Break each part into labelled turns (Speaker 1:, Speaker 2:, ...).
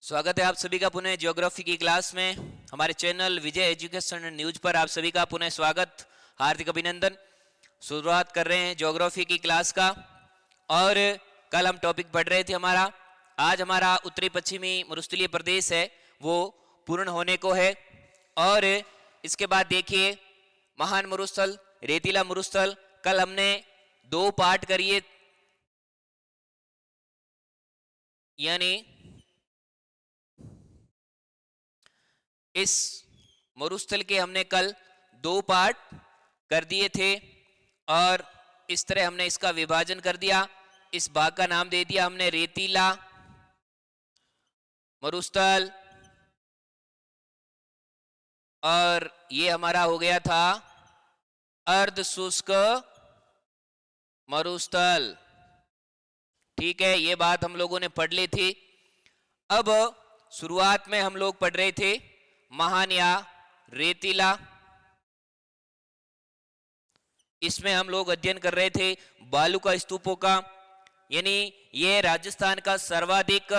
Speaker 1: स्वागत है आप सभी का पुनः ज्योग्राफी की क्लास में। हमारे चैनल विजय एजुकेशन न्यूज पर आप सभी का पुनः स्वागत, हार्दिक अभिनंदन। शुरुआत कर रहे हैं ज्योग्राफी की क्लास का। और कल हम टॉपिक पढ़ रहे थे हमारा, आज हमारा उत्तरी पश्चिमी मरुस्थलीय प्रदेश है वो पूर्ण होने को है। और इसके बाद देखिए महान मरुस्थल, रेतीला मरुस्थल, कल हमने 2 पार्ट करिए, यानी इस मरुस्थल के हमने कल 2 पार्ट कर दिए थे और इस तरह हमने इसका विभाजन कर दिया। इस भाग का नाम दे दिया हमने रेतीला मरुस्थल, और ये हमारा हो गया था अर्ध शुष्क मरुस्थल। ठीक है, ये बात हम लोगों ने पढ़ ली थी। अब शुरुआत में हम लोग पढ़ रहे थे महान या रेतीला, इसमें हम लोग अध्ययन कर रहे थे बालू का स्तूपों का, यानी ये राजस्थान का सर्वाधिक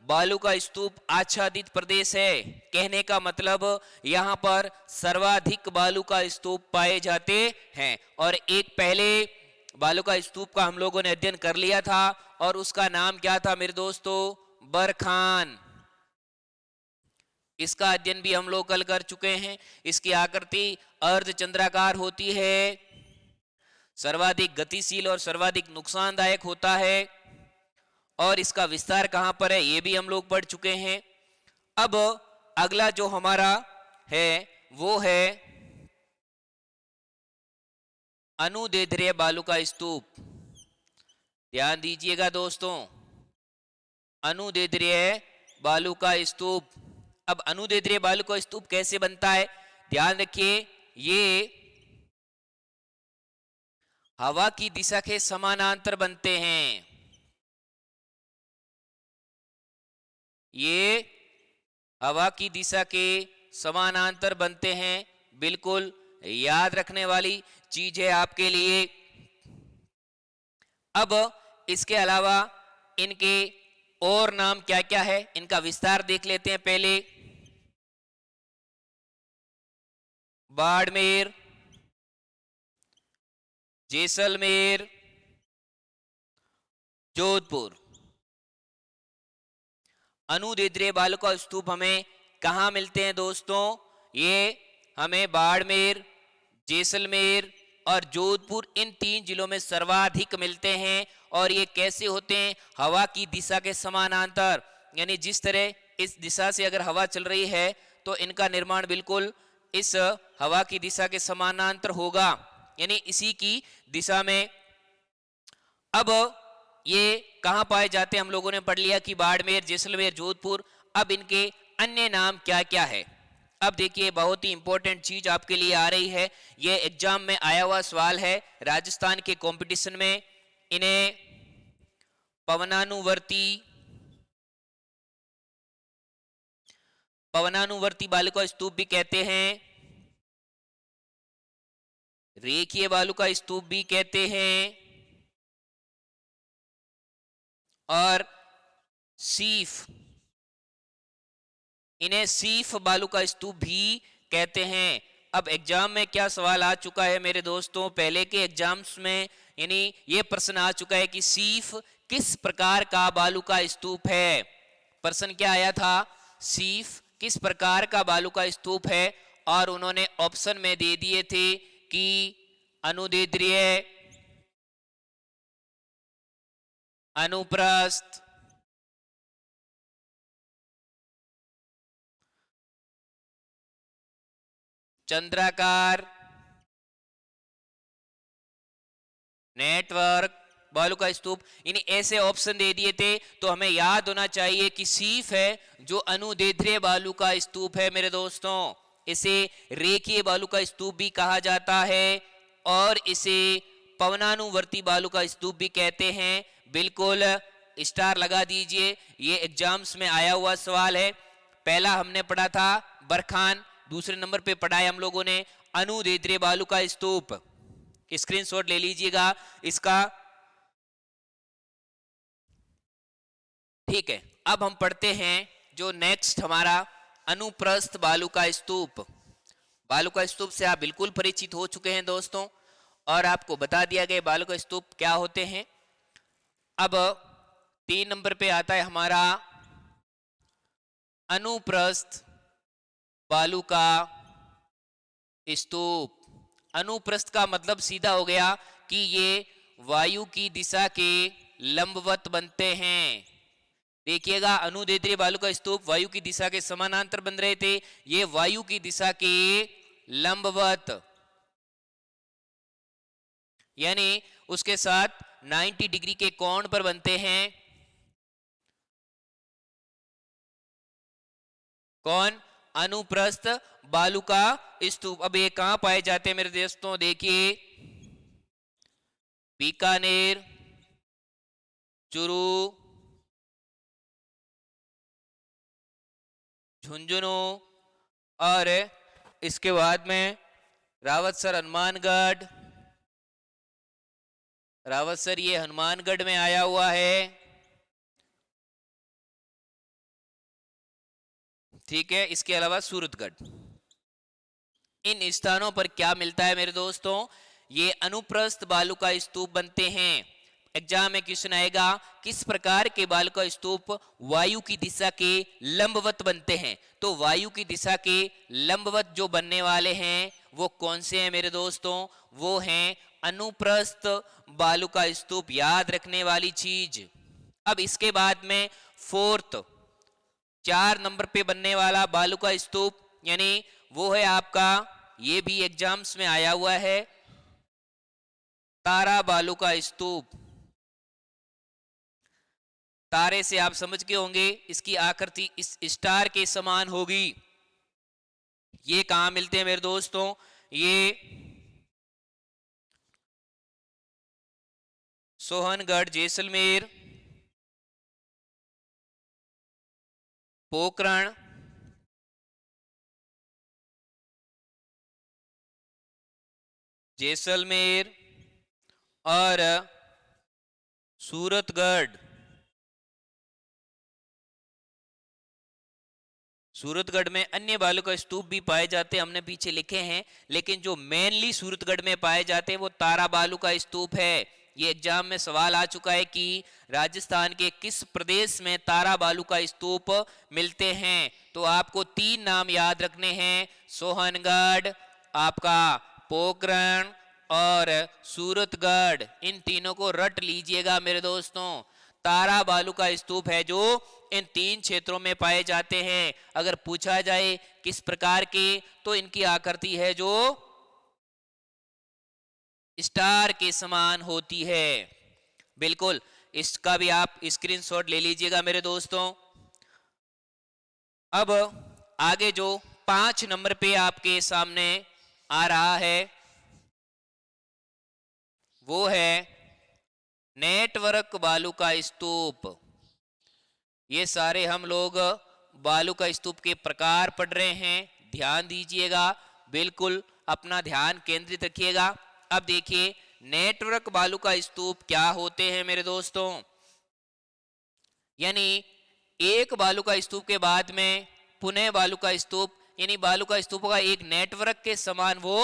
Speaker 1: बालू का स्तूप आच्छादित प्रदेश है। कहने का मतलब यहाँ पर सर्वाधिक बालू का स्तूप पाए जाते हैं। और एक पहले बालू का स्तूप का हम लोगों ने अध्ययन कर लिया था और उसका नाम क्या था मेरे दोस्तों? बरखान। इसका अध्ययन भी हम लोग कल कर चुके हैं। इसकी आकृति अर्धचंद्राकार होती है, सर्वाधिक गतिशील और सर्वाधिक नुकसानदायक होता है, और इसका विस्तार कहां पर है ये भी हम लोग पढ़ चुके हैं। अब अगला जो हमारा है वो है अनुदैर्ध्य बालू का स्तूप। ध्यान दीजिएगा दोस्तों, अनुदैर्ध्य बालू का स्तूप। अब अनुदैर्ध्य बालू का स्तूप कैसे बनता है? ध्यान रखिए, ये हवा की दिशा के समानांतर बनते हैं। ये हवा की दिशा के समानांतर बनते हैं, बिल्कुल याद रखने वाली चीज है आपके लिए। अब इसके अलावा इनके और नाम क्या क्या है, इनका विस्तार देख लेते हैं पहले। बाड़मेर, जैसलमेर, जोधपुर। अनुदैर्ध्य बालू का स्तूप हमें कहां मिलते हैं दोस्तों? ये हमें बाड़मेर, जैसलमेर और जोधपुर, इन 3 जिलों में सर्वाधिक मिलते हैं। और ये कैसे होते हैं? हवा की दिशा के समानांतर, यानी जिस तरह इस दिशा से अगर हवा चल रही है तो इनका निर्माण बिल्कुल इस हवा की दिशा के समानांतर होगा, यानी इसी की दिशा में। अब ये कहां पाए जाते हैं हम लोगों ने पढ़ लिया कि बाड़मेर, जैसलमेर, जोधपुर। अब इनके अन्य नाम क्या क्या है? अब देखिए, बहुत ही इंपॉर्टेंट चीज आपके लिए आ रही है, ये एग्जाम में आया हुआ सवाल है राजस्थान के कंपटीशन में। इन्हें पवनानुवर्ती बालू का स्तूप भी कहते हैं, रेखीय बालू का स्तूप भी कहते हैं, और सीफ, इन्हें सीफ बालू का स्तूप भी कहते हैं। अब एग्जाम में क्या सवाल आ चुका है मेरे दोस्तों? पहले के एग्जाम्स में यानी ये प्रश्न आ चुका है कि सीफ किस प्रकार का बालू का स्तूप है। प्रश्न क्या आया था? सीफ किस प्रकार का बालू का स्तूप है, और उन्होंने ऑप्शन में दे दिए थे कि अनुदैर्ध्य, अनुप्रस्थ, चंद्राकार, नेटवर्क बालू का स्तूप, यानी ऐसे ऑप्शन दे दिए थे। तो हमें याद होना चाहिए कि सीफ है जो अनुदैर्ध्य बालू का स्तूप है मेरे दोस्तों। इसे रेखीय बालू का स्तूप भी कहा जाता है और इसे पवनानुवर्ती बालू का स्तूप भी कहते हैं। बिल्कुल स्टार लगा दीजिए, ये एग्जाम्स में आया हुआ सवाल है। पहला हमने पढ़ा था बरखान, दूसरे नंबर पे पढ़ा है हम लोगों ने अनुदैर्ध्य बालू का स्तूप। स्क्रीनशॉट ले लीजिएगा इसका। ठीक है, अब हम पढ़ते हैं जो नेक्स्ट हमारा अनुप्रस्थ बालू का स्तूप, बालू का स्तूप से आप बिल्कुल परिचित हो चुके हैं दोस्तों, और आपको बता दिया गया बालू का स्तूप क्या होते हैं। अब 3 नंबर पे आता है हमारा अनुप्रस्थ बालू का स्तूप। अनुप्रस्थ का मतलब सीधा हो गया कि ये वायु की दिशा के लंबवत बनते हैं। देखिएगा, अनुदैर्ध्य बालू का स्तूप वायु की दिशा के समानांतर बन रहे थे, ये वायु की दिशा के लंबवत, यानी उसके साथ 90 डिग्री के कोण पर बनते हैं। कौन? अनुप्रस्थ बालू का स्तूप। अब ये कहां पाए जाते हैं मेरे दोस्तों? देखिए, बीकानेर, चूरू, झुंझुनू, और इसके बाद में रावतसर, हनुमानगढ़। रावतसर ये हनुमानगढ़ में आया हुआ है, ठीक है। इसके अलावा सूरतगढ़। इन स्थानों पर क्या मिलता है मेरे दोस्तों? ये अनुप्रस्थ बालू का स्तूप बनते हैं। एग्जाम में क्वेश्चन आएगा, किस प्रकार के बालू का स्तूप वायु की दिशा के लंबवत बनते हैं? तो वायु की दिशा के लंबवत जो बनने वाले हैं वो कौन से हैं मेरे दोस्तों? वो हैं अनुप्रस्थ बालू का स्तूप। याद रखने वाली चीज। अब इसके बाद में फोर्थ, 4 नंबर पे बनने वाला बालू का स्तूप, यानी वो है आपका, ये भी एग्जाम्स में आया हुआ है, तारा बालू का स्तूप। तारे से आप समझ के होंगे, इसकी आकृति इस स्टार के समान होगी। ये कहां मिलते हैं मेरे दोस्तों? ये सोहनगढ़, जैसलमेर, पोखरण, जैसलमेर और सूरतगढ़। सूरतगढ़ में अन्य बालू का स्तूप भी पाए जाते हैं, हमने पीछे लिखे हैं, लेकिन जो मेनली सूरतगढ़ में पाए जाते हैं वो तारा बालू का स्तूप है। ये एग्जाम में सवाल आ चुका है कि राजस्थान के किस प्रदेश में तारा बालू का स्तूप मिलते हैं? तो आपको 3 नाम याद रखने हैं, सोहनगढ़, आपका पोखरण और सूरतगढ़। इन तीनों को रट लीजिएगा मेरे दोस्तों। तारा बालू का स्तूप है जो इन 3 क्षेत्रों में पाए जाते हैं। अगर पूछा जाए किस प्रकार के, तो इनकी आकृति है जो स्टार के समान होती है। बिल्कुल, इसका भी आप स्क्रीनशॉट ले लीजिएगा मेरे दोस्तों। अब आगे जो 5 नंबर पे आपके सामने आ रहा है वो है नेटवर्क बालू का स्तूप। ये सारे हम लोग बालू का स्तूप के प्रकार पढ़ रहे हैं, ध्यान दीजिएगा, बिल्कुल अपना ध्यान केंद्रित रखिएगा। अब देखिए, नेटवर्क बालू का स्तूप क्या होते हैं मेरे दोस्तों? यानी एक बालू का स्तूप के बाद में पुनः बालू का स्तूप, यानी बालू का स्तूप का एक नेटवर्क के समान वो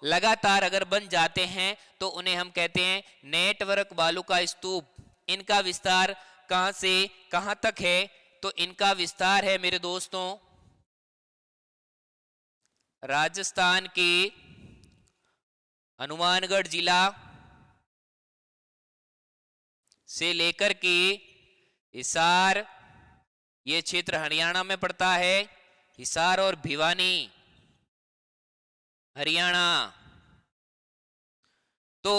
Speaker 1: लगातार अगर बन जाते हैं तो उन्हें हम कहते हैं नेटवर्क बालू का स्तूप। इनका विस्तार कहां से कहां तक है? तो इनका विस्तार है मेरे दोस्तों राजस्थान के हनुमानगढ़ जिला से लेकर के हिसार, ये क्षेत्र हरियाणा में पड़ता है, हिसार और भिवानी हरियाणा। तो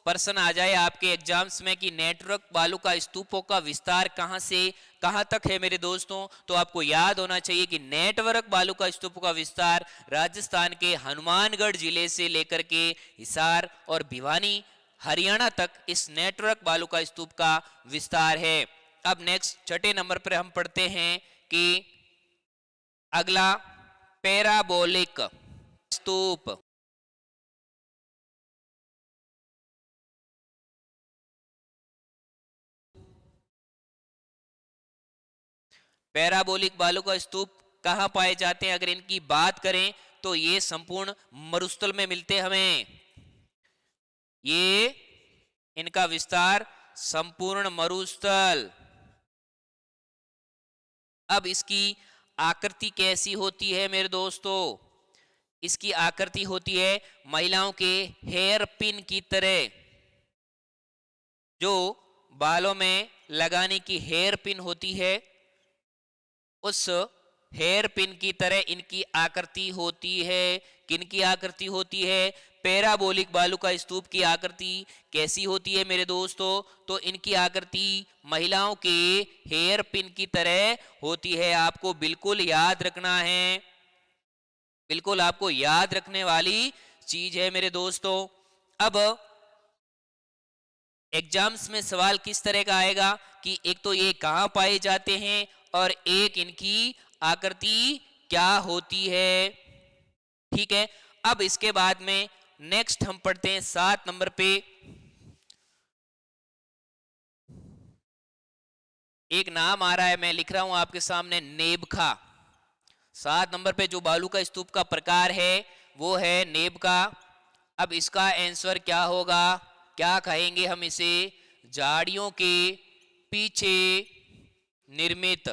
Speaker 1: प्रश्न आ जाए आपके एग्जाम्स में कि नेटवर्क बालू का स्तूपों का विस्तार कहां से कहां तक है मेरे दोस्तों, तो आपको याद होना चाहिए कि नेटवर्क बालू का स्तूप का विस्तार राजस्थान के हनुमानगढ़ जिले से लेकर के हिसार और भिवानी हरियाणा तक इस नेटवर्क बालू का स्तूप का विस्तार है। अब नेक्स्ट 6 नंबर पर हम पढ़ते हैं कि अगला पैराबोलिक स्तूप। पैराबोलिक बालू का स्तूप कहाँ पाए जाते हैं? अगर इनकी बात करें तो ये संपूर्ण मरुस्थल में मिलते हमें। ये इनका विस्तार संपूर्ण मरुस्थल। अब इसकी आकृति कैसी होती है मेरे दोस्तों? इसकी आकृति होती है महिलाओं के हेयर पिन की तरह। जो बालों में लगाने की हेयर पिन होती है, उस हेयर पिन की तरह इनकी आकृति होती है। किनकी आकृति होती है? पैराबोलिक बालू का स्तूप की आकृति कैसी होती है मेरे दोस्तों? तो इनकी आकृति महिलाओं के हेयर पिन की तरह होती है। आपको बिल्कुल याद रखना है, बिल्कुल आपको याद रखने वाली चीज है मेरे दोस्तों। अब एग्जाम्स में सवाल किस तरह का आएगा कि एक तो ये कहां पाए जाते हैं और एक इनकी आकृति क्या होती है। ठीक है, अब इसके बाद में नेक्स्ट हम पढ़ते हैं 7 नंबर पे। एक नाम आ रहा है, मैं लिख रहा हूं आपके सामने, नेबखा। 7 नंबर पे जो बालू का स्तूप का प्रकार है वो है नेबखा। अब इसका आंसर क्या होगा? क्या कहेंगे हम इसे? झाड़ियों के पीछे निर्मित,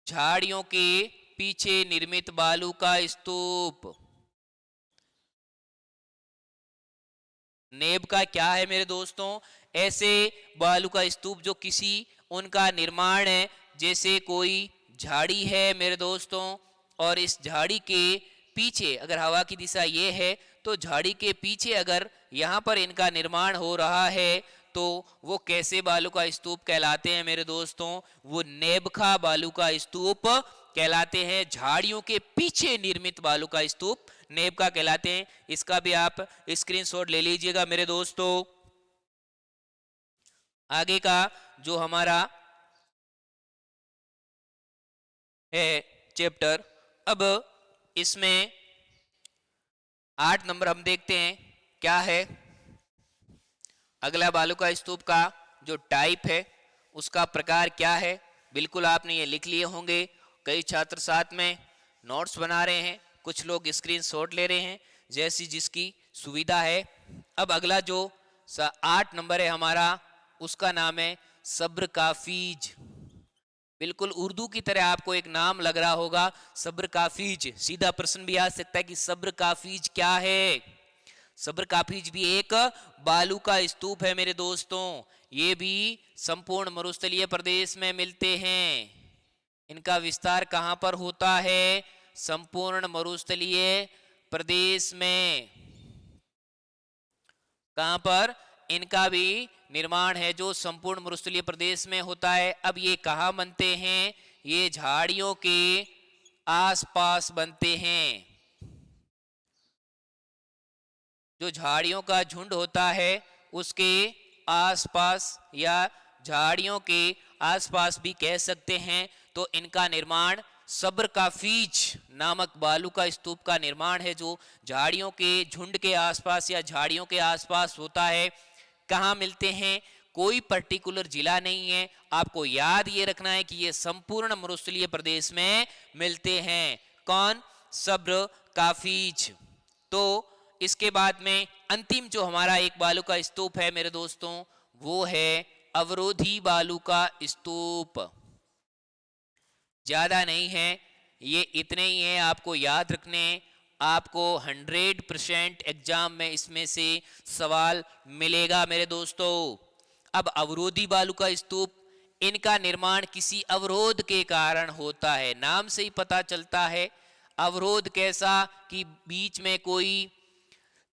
Speaker 1: झाड़ियों के पीछे निर्मित बालू का स्तूप। नेबखा क्या है मेरे दोस्तों? ऐसे बालू का स्तूप जो किसी उनका निर्माण है, जैसे कोई झाड़ी है मेरे दोस्तों, और इस झाड़ी के पीछे अगर हवा की दिशा ये है तो झाड़ी के पीछे अगर यहाँ पर इनका निर्माण हो रहा है तो वो कैसे बालू का स्तूप कहलाते हैं मेरे दोस्तों? वो नेबखा बालू का स्तूप कहलाते हैं। झाड़ियों के पीछे निर्मित बालू का स्तूप नेबखा कहलाते हैं। इसका भी आप स्क्रीनशॉट ले लीजिएगा मेरे दोस्तों। आगे का जो हमारा है चैप्टर, अब इसमें 8 नंबर हम देखते हैं क्या है। अगला बालू का स्तूप का जो टाइप है उसका प्रकार क्या है, बिल्कुल आपने ये लिख लिए होंगे। कई छात्र साथ में नोट्स बना रहे हैं, कुछ लोग स्क्रीनशॉट ले रहे हैं, जैसी जिसकी सुविधा है। अब अगला जो 8 नंबर है हमारा, उसका नाम है सब्र काफीज। बिल्कुल उर्दू की तरह आपको एक नाम लग रहा होगा, सब्र काफीज। सीधा प्रश्न भी आ सकता है कि सब्र काफीज क्या है? सब्र काफीज भी एक बालू का स्तूप है मेरे दोस्तों। ये भी संपूर्ण मरुस्थलीय प्रदेश में मिलते हैं। इनका विस्तार कहां पर होता है? संपूर्ण मरुस्थलीय प्रदेश में। कहां पर? इनका भी निर्माण है जो संपूर्ण मरुस्थलीय प्रदेश में होता है। अब ये कहां बनते हैं? ये झाड़ियों के आसपास बनते हैं। जो झाड़ियों का झुंड होता है उसके आसपास या झाड़ियों के आसपास भी कह सकते हैं। तो इनका निर्माण सब्र काफीज नामक बालू का स्तूप का निर्माण है जो झाड़ियों के झुंड के आसपास या झाड़ियों के आसपास होता है। कहाँ मिलते हैं? कोई पर्टिकुलर जिला नहीं है, आपको याद ये रखना है कि ये संपूर्ण मरुस्थलीय प्रदेश में मिलते हैं। कौन? सब्र काफीज। तो इसके बाद में अंतिम जो हमारा एक बालू का स्तूप है मेरे दोस्तों, वो है अवरोधी बालू का स्तूप। ज्यादा नहीं है, ये इतने ही है, आपको याद रखने। आपको 100% एग्जाम में इसमें से सवाल मिलेगा मेरे दोस्तों। अब अवरोधी बालू का स्तूप, इनका निर्माण किसी अवरोध के कारण होता है। नाम से ही पता चलता है। अवरोध कैसा? कि बीच में कोई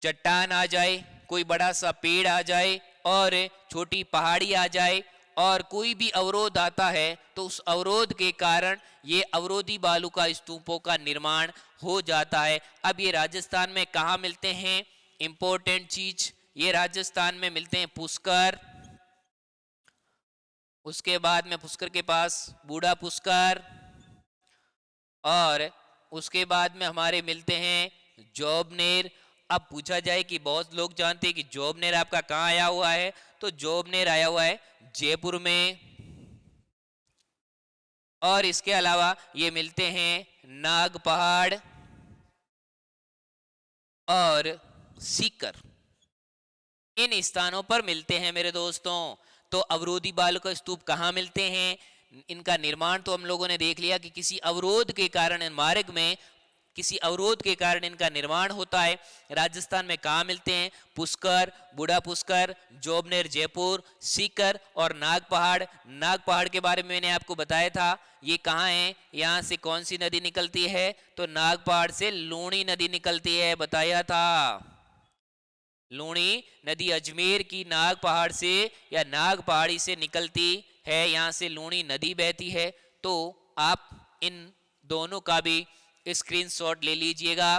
Speaker 1: चट्टान आ जाए, कोई बड़ा सा पेड़ आ जाए और छोटी पहाड़ी आ जाए, और कोई भी अवरोध आता है तो उस अवरोध के कारण ये अवरोधी बालू का स्तूपों का निर्माण हो जाता है। अब ये राजस्थान में कहाँ मिलते हैं? इंपॉर्टेंट चीज, ये राजस्थान में मिलते हैं पुष्कर। उसके बाद में पुष्कर के पास बूढ़ा पुष्कर, और उसके बाद में हमारे मिलते हैं जोबनेर। अब पूछा जाए कि बहुत लोग जानते हैं कि जोबनेर आपका कहाँ आया हुआ है, तो जोबनेर आया हुआ है जयपुर में। और इसके अलावा ये मिलते हैं नाग पहाड़ और सीकर, इन स्थानों पर मिलते हैं मेरे दोस्तों। तो अवरोधी बालू का स्तूप कहाँ मिलते हैं? इनका निर्माण तो हम लोगों ने देख लिया कि किसी अवरोध के कारण, मार्ग में किसी अवरोध के कारण इनका निर्माण होता है। राजस्थान में कहाँ मिलते हैं? पुष्कर, बूढ़ा पुष्कर, जोबनेर जयपुर, सीकर और नाग पहाड़। नाग पहाड़ के बारे में मैंने आपको बताया था, ये कहाँ है, यहाँ से कौन सी नदी निकलती है? तो नाग पहाड़ से लूणी नदी निकलती है, बताया था। लूणी नदी अजमेर की नाग पहाड़ से या नाग पहाड़ी से निकलती है, यहां से लूणी नदी बहती है। तो आप इन दोनों का भी स्क्रीनशॉट ले लीजिएगा।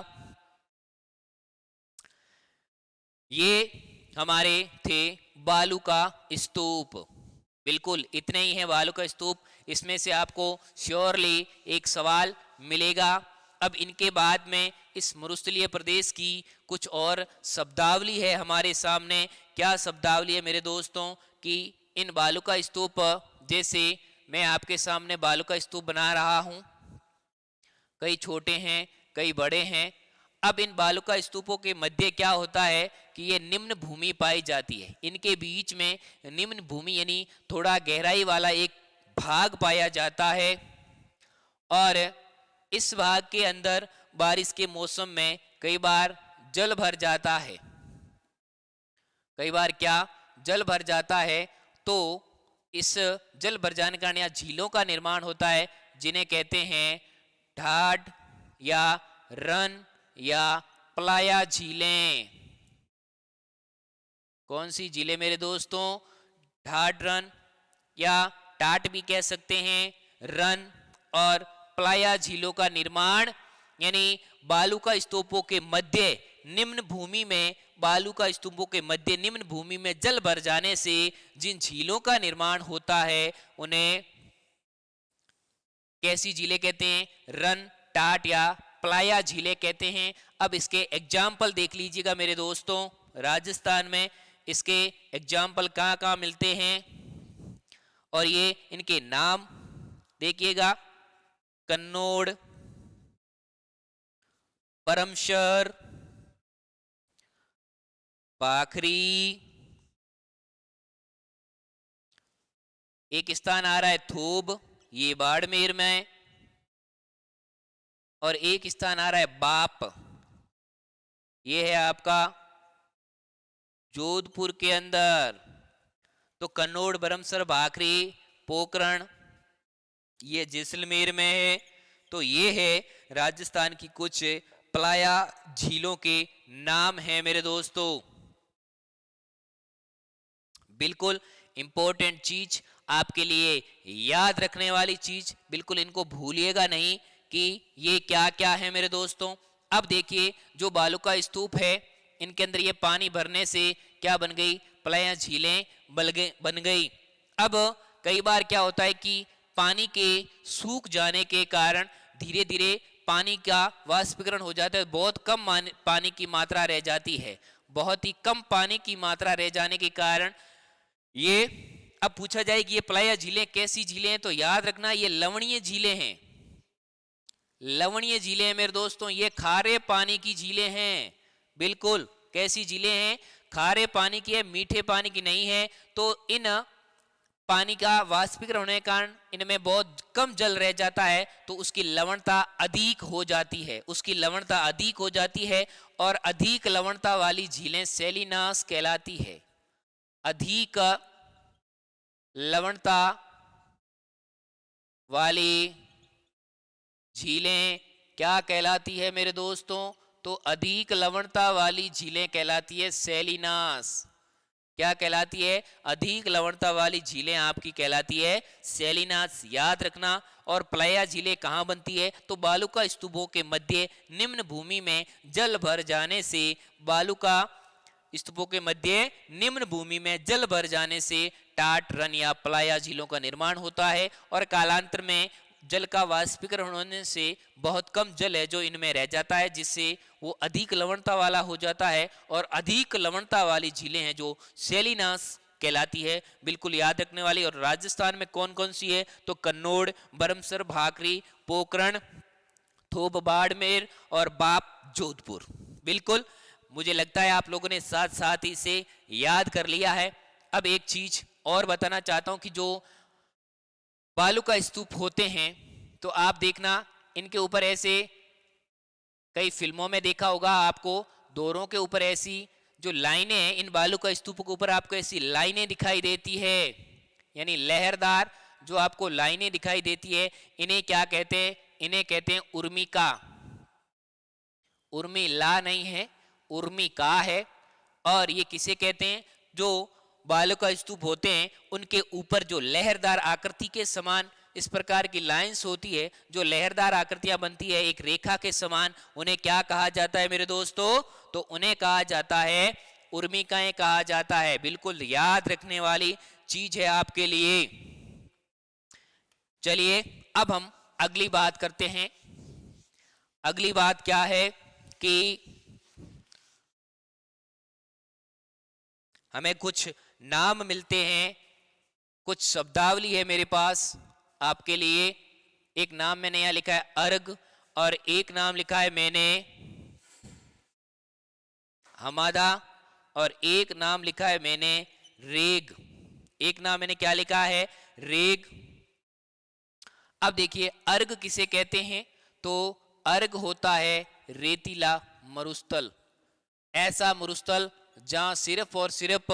Speaker 1: ये हमारे थे बालू का स्तूप, बिल्कुल इतने ही है बालू का स्तूप। इसमें से आपको श्योरली एक सवाल मिलेगा। अब इनके बाद में इस मरुस्थलीय प्रदेश की कुछ और शब्दावली है हमारे सामने। क्या शब्दावली है मेरे दोस्तों? कि इन बालू का स्तूप, जैसे मैं आपके सामने बालू का स्तूप बना रहा हूं, कई छोटे हैं कई बड़े हैं। अब इन बालू का स्तूपों के मध्य क्या होता है कि ये निम्न भूमि पाई जाती है। इनके बीच में निम्न भूमि यानी थोड़ा गहराई वाला एक भाग पाया जाता है, और इस भाग के अंदर बारिश के मौसम में कई बार जल भर जाता है। कई बार क्या जल भर जाता है, तो इस जल भर जाने के कारण यहाँ झीलों का निर्माण होता है, जिन्हें कहते हैं ढाड या रन या प्लाया झीलें। कौन सी झीलें मेरे दोस्तों? ढाड रन या टाट भी कह सकते हैं, रन और प्लाया झीलों का निर्माण, यानी बालू का स्तूपों के मध्य निम्न भूमि में, बालू का स्तूपों के मध्य निम्न भूमि में जल भर जाने से जिन झीलों का निर्माण होता है उन्हें कैसी झीलें कहते हैं? रन, टाट या प्लाया झीलें कहते हैं। अब इसके एग्जाम्पल देख लीजिएगा मेरे दोस्तों। राजस्थान में इसके एग्जाम्पल कहाँ कहाँ मिलते हैं और ये इनके नाम देखिएगा। कन्नौड़, परमशर, पाखरी, एक स्थान आ रहा है थोब, ये बाड़मेर में, और एक स्थान आ रहा है बाप, ये है आपका जोधपुर के अंदर। तो कन्नौड़, बरमसर, भाखरी, पोखरण ये जैसलमेर में है। तो ये है राजस्थान की कुछ प्लाया झीलों के नाम हैं मेरे दोस्तों। बिल्कुल इंपॉर्टेंट चीज आपके लिए, याद रखने वाली चीज, बिल्कुल इनको भूलिएगा नहीं कि ये क्या क्या है मेरे दोस्तों। अब देखिए जो बालू का स्तूप है, इनके अंदर ये पानी भरने से क्या बन गई? प्लाया झीलें बन गई। अब कई बार क्या होता है कि पानी के सूख जाने के कारण धीरे धीरे पानी का वाष्पीकरण हो जाता है, बहुत कम पानी की मात्रा रह जाती है। बहुत ही कम पानी की मात्रा रह जाने के कारण ये, अब पूछा जाए कि ये प्लाया झीलें कैसी झीलें हैं, तो याद रखना ये लवणीय झीलें हैं। लवणीय झीलें हैं मेरे दोस्तों, ये खारे पानी की झीलें हैं। बिल्कुल कैसी झीलें हैं? खारे पानी की है, मीठे पानी की नहीं है। तो इन पानी का वाष्पीकरण होने के कारण इनमें बहुत कम जल रह जाता है, तो उसकी लवणता अधिक हो जाती है, उसकी लवणता अधिक हो जाती है। और अधिक लवणता वाली झीलें सैलिनास कहलाती है। अधिक लवणता वाली झीलें क्या कहलाती है मेरे दोस्तों? तो अधिक लवणता वाली झीलें कहलाती है सैलिनास। क्या कहलाती है? अधिक लवणता वाली झीलें आपकी कहलाती है सैलिनास, याद रखना। और प्लाया झीलें कहाँ बनती है? तो बालू का स्तूपों के मध्य निम्न भूमि में जल भर जाने से, बालू का स्तूपों के मध्य निम्न भूमि में जल भर जाने से टाट, रन या प्लाया झीलों का निर्माण होता है। और कालांतर में जल का वाष्पीकरण होने से बहुत कम जल है जो इनमें रह जाता है, जिससे वो अधिक लवणता वाला हो जाता है। और अधिक लवणता वाली झीलें हैं जो सैलिनास कहलाती है, बिल्कुल याद रखने वाली। और राजस्थान में कौन कौन सी है, तो कन्नौड़, बरमसर, भाकरी, पोखरण, थोप बाड़मेर और बाप जोधपुर। बिल्कुल, मुझे लगता है आप लोगों ने साथ साथ इसे याद कर लिया है। अब एक चीज और बताना चाहता हूं कि जो बालू का स्तूप होते हैं, तो आप देखना इनके ऊपर ऐसे, कई फिल्मों में देखा होगा आपको, दोरों के ऊपर ऐसी जो लाइनें हैं, इन बालू का स्तूप के ऊपर आपको ऐसी लाइनें दिखाई देती है, यानी लहरदार जो आपको लाइनें दिखाई देती है, इन्हें क्या कहते हैं, इन्हें कहते हैं उर्मिका। उर्मिला नहीं है, उर्मिका है। और ये किसे कहते हैं, जो बालू का स्तूप होते हैं उनके ऊपर जो लहरदार आकृति के समान इस प्रकार की लाइंस होती है, जो लहरदार आकृतियां बनती है एक रेखा के समान, उन्हें क्या कहा जाता है मेरे दोस्तों, तो उन्हें कहा जाता है उर्मिकाएं कहा जाता है। बिल्कुल याद रखने वाली चीज है आपके लिए। चलिए अब हम अगली बात करते हैं। अगली बात क्या है कि हमें कुछ नाम मिलते हैं, कुछ शब्दावली है मेरे पास आपके लिए। एक नाम मैंने यहां लिखा है अर्घ, और एक नाम लिखा है मैंने हमादा, और एक नाम लिखा है मैंने रेग। एक नाम मैंने क्या लिखा है, रेग। अब देखिए अर्घ किसे कहते हैं, तो अर्घ होता है रेतीला मरुस्थल। ऐसा मरुस्थल जहां सिर्फ और सिर्फ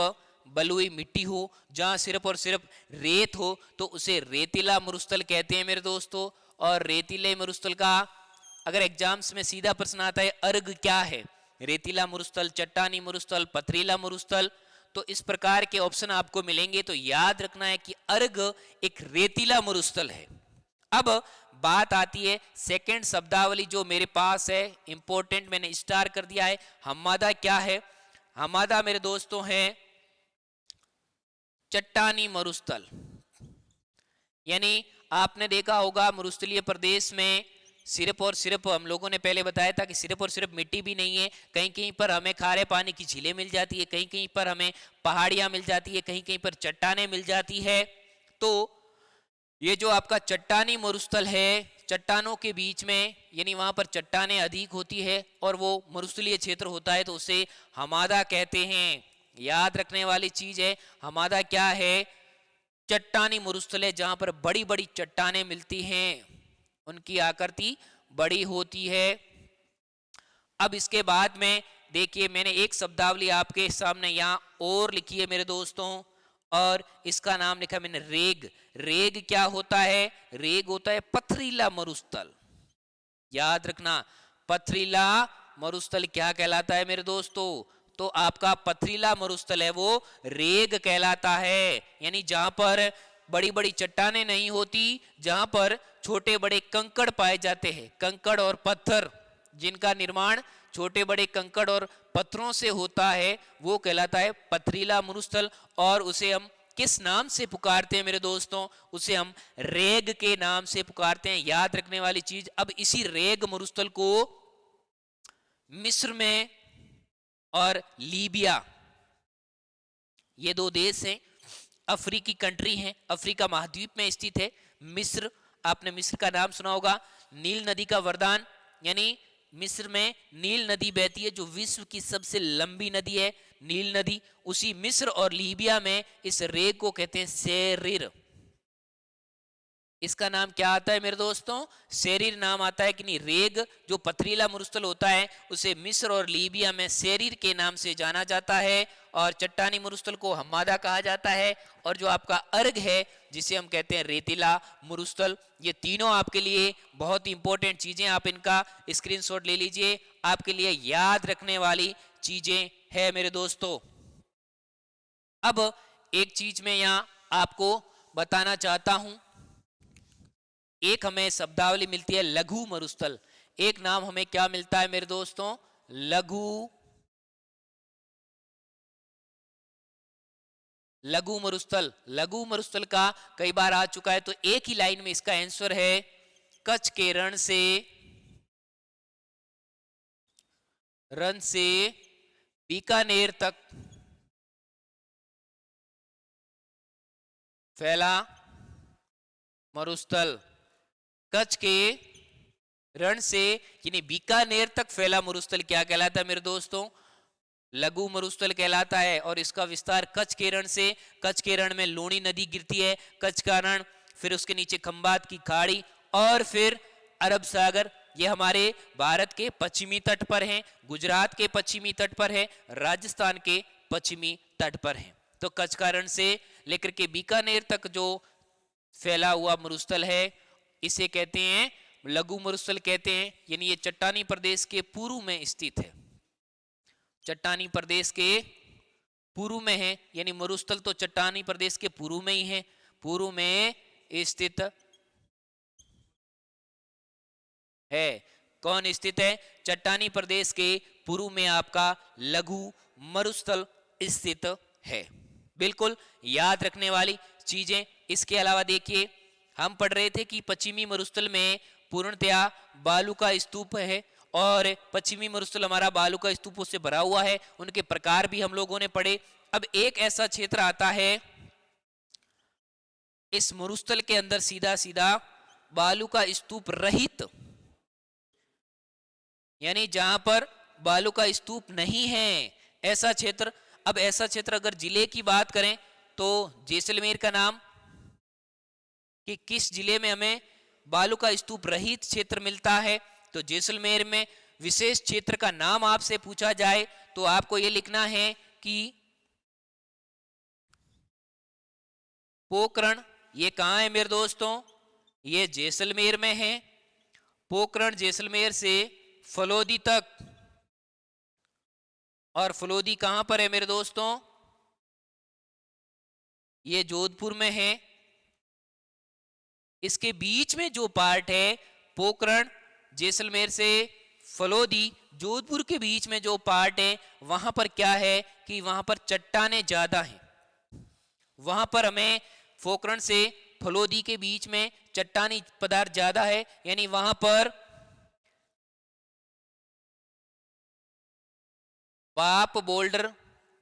Speaker 1: बलुई मिट्टी हो, जहां सिर्फ और सिर्फ रेत हो, तो उसे रेतीला मरुस्थल कहते हैं मेरे दोस्तों। और रेतीले मरुस्थल का अगर एग्जाम्स में सीधा प्रश्न आता है अर्घ क्या है, रेतीला मरुस्थल, चट्टानी मरुस्थल, पथरीला मरुस्थल, तो इस प्रकार के ऑप्शन आपको मिलेंगे। तो याद रखना है कि अर्घ एक रेतीला मरुस्थल है। अब बात आती है सेकंड शब्दावली जो मेरे पास है, इंपॉर्टेंट, मैंने स्टार कर दिया है। हमादा क्या है, हमादा मेरे दोस्तों है चट्टानी मरुस्थल। यानी आपने देखा होगा मरुस्थलीय प्रदेश में सिर्फ और सिर्फ, हम लोगों ने पहले बताया था कि सिर्फ और सिर्फ मिट्टी भी नहीं है, कहीं कहीं पर हमें खारे पानी की झीलें मिल जाती है, कहीं कहीं पर हमें पहाड़ियां मिल जाती है, कहीं कहीं पर चट्टानें मिल जाती है। तो ये जो आपका चट्टानी मरुस्थल है, चट्टानों के बीच में, यानी वहां पर चट्टानें अधिक होती है और वो मरुस्थलीय क्षेत्र होता है, तो उसे हमादा कहते हैं। याद रखने वाली चीज है, हमादा क्या है, चट्टानी मरुस्थल है जहां पर बड़ी बड़ी चट्टानें मिलती हैं, उनकी आकृति बड़ी होती है। अब इसके बाद में देखिए मैंने एक शब्दावली आपके सामने यहां और लिखी है मेरे दोस्तों, और इसका नाम लिखा मैंने रेग। रेग क्या होता है, रेग होता है पथरीला मरुस्थल। याद रखना, पथरीला मरुस्थल क्या कहलाता है मेरे दोस्तों, तो आपका पथरीला मरुस्थल है वो रेग कहलाता है। यानी जहां पर बड़ी बड़ी चट्टानें नहीं होती, जहां पर छोटे बड़े कंकड़ पाए जाते हैं, कंकड़ और पत्थर जिनका निर्माण छोटे बड़े कंकड़ और पत्थरों से होता है, वो कहलाता है पथरीला मरुस्थल। और उसे हम किस नाम से पुकारते हैं मेरे दोस्तों, उसे हम रेग के नाम से पुकारते हैं। याद रखने वाली चीज, अब इसी रेग मरुस्थल को मिस्र में और लीबिया, ये दो देश हैं, अफ्रीकी कंट्री हैं, अफ्रीका महाद्वीप में स्थित है। मिस्र, आपने मिस्र का नाम सुना होगा, नील नदी का वरदान, यानी मिस्र में नील नदी बहती है जो विश्व की सबसे लंबी नदी है, नील नदी। उसी मिस्र और लीबिया में इस रेग को कहते हैं सेरिर। इसका नाम क्या आता है मेरे दोस्तों, सेरिर नाम आता है कि नहीं। रेग जो पथरीला मरुस्थल होता है उसे मिस्र और लीबिया में सेरिर के नाम से जाना जाता है, और चट्टानी मरुस्थल को हमादा कहा जाता है। और जो आपका अर्घ है जिसे हम कहते हैं रेतीला मरुस्थल, ये तीनों आपके लिए बहुत ही इंपॉर्टेंट चीजें, आप इनका स्क्रीनशॉट ले लीजिए, आपके लिए याद रखने वाली चीजें है मेरे दोस्तों। अब एक चीज मैं यहां आपको बताना चाहता हूं, एक हमें शब्दावली मिलती है लघु मरुस्थल, एक नाम हमें क्या मिलता है मेरे दोस्तों, लघु लघु मरुस्थल। लघु मरुस्थल का कई बार आ चुका है, तो एक ही लाइन में इसका आंसर है कच्छ के रण से बीकानेर तक फैला मरुस्थल कच्छ के रण से यानी बीकानेर तक फैला मरुस्थल क्या कहलाता है मेरे दोस्तों? लघु मरुस्थल कहलाता है। और इसका विस्तार कच्छ के रण से, कच्छ के रण में लूणी नदी गिरती है, कच्छ का रण, फिर उसके नीचे खंबात की खाड़ी और फिर अरब सागर। ये हमारे भारत के पश्चिमी तट पर हैं, गुजरात के पश्चिमी तट पर है, राजस्थान के पश्चिमी तट पर है। तो कच्छ का रण से लेकर के बीकानेर तक जो फैला हुआ मरुस्थल है इसे कहते हैं लघु मरुस्थल कहते हैं। यानी ये चट्टानी प्रदेश के पूर्व में स्थित है, चट्टानी प्रदेश के पूर्व में है। यानी मरुस्थल तो चट्टानी प्रदेश के पूर्व में ही है, पूर्व में स्थित है। कौन स्थित है? चट्टानी प्रदेश के पूर्व में आपका लघु मरुस्थल स्थित है। बिल्कुल याद रखने वाली चीजें। इसके अलावा देखिए हम पढ़ रहे थे कि पश्चिमी मरुस्थल में पूर्णतया बालू का स्तूप है और पश्चिमी मरुस्थल हमारा बालू का स्तूपों से भरा हुआ है। उनके प्रकार भी हम लोगों ने पढ़े। अब एक ऐसा क्षेत्र आता है इस मरुस्थल के अंदर सीधा सीधा बालू का स्तूप रहित, यानी जहां पर बालू का स्तूप नहीं है, ऐसा क्षेत्र। अब ऐसा क्षेत्र अगर जिले की बात करें तो जैसलमेर का नाम, कि किस जिले में हमें बालू का स्तूप रहित क्षेत्र मिलता है, तो जैसलमेर में। विशेष क्षेत्र का नाम आपसे पूछा जाए तो आपको यह लिखना है कि पोखरण। ये कहां है मेरे दोस्तों? ये जैसलमेर में है। पोखरण जैसलमेर से फलोदी तक, और फलोदी कहां पर है मेरे दोस्तों? ये जोधपुर में है। इसके बीच में जो पार्ट है पोखरण जैसलमेर से फलोदी जोधपुर के बीच में जो पार्ट है वहां पर क्या है कि वहां पर चट्टानें ज्यादा हैं। वहां पर हमें पोखरण से फलोदी के बीच में चट्टानी पदार्थ ज्यादा है, यानी वहां पर बाप बोल्डर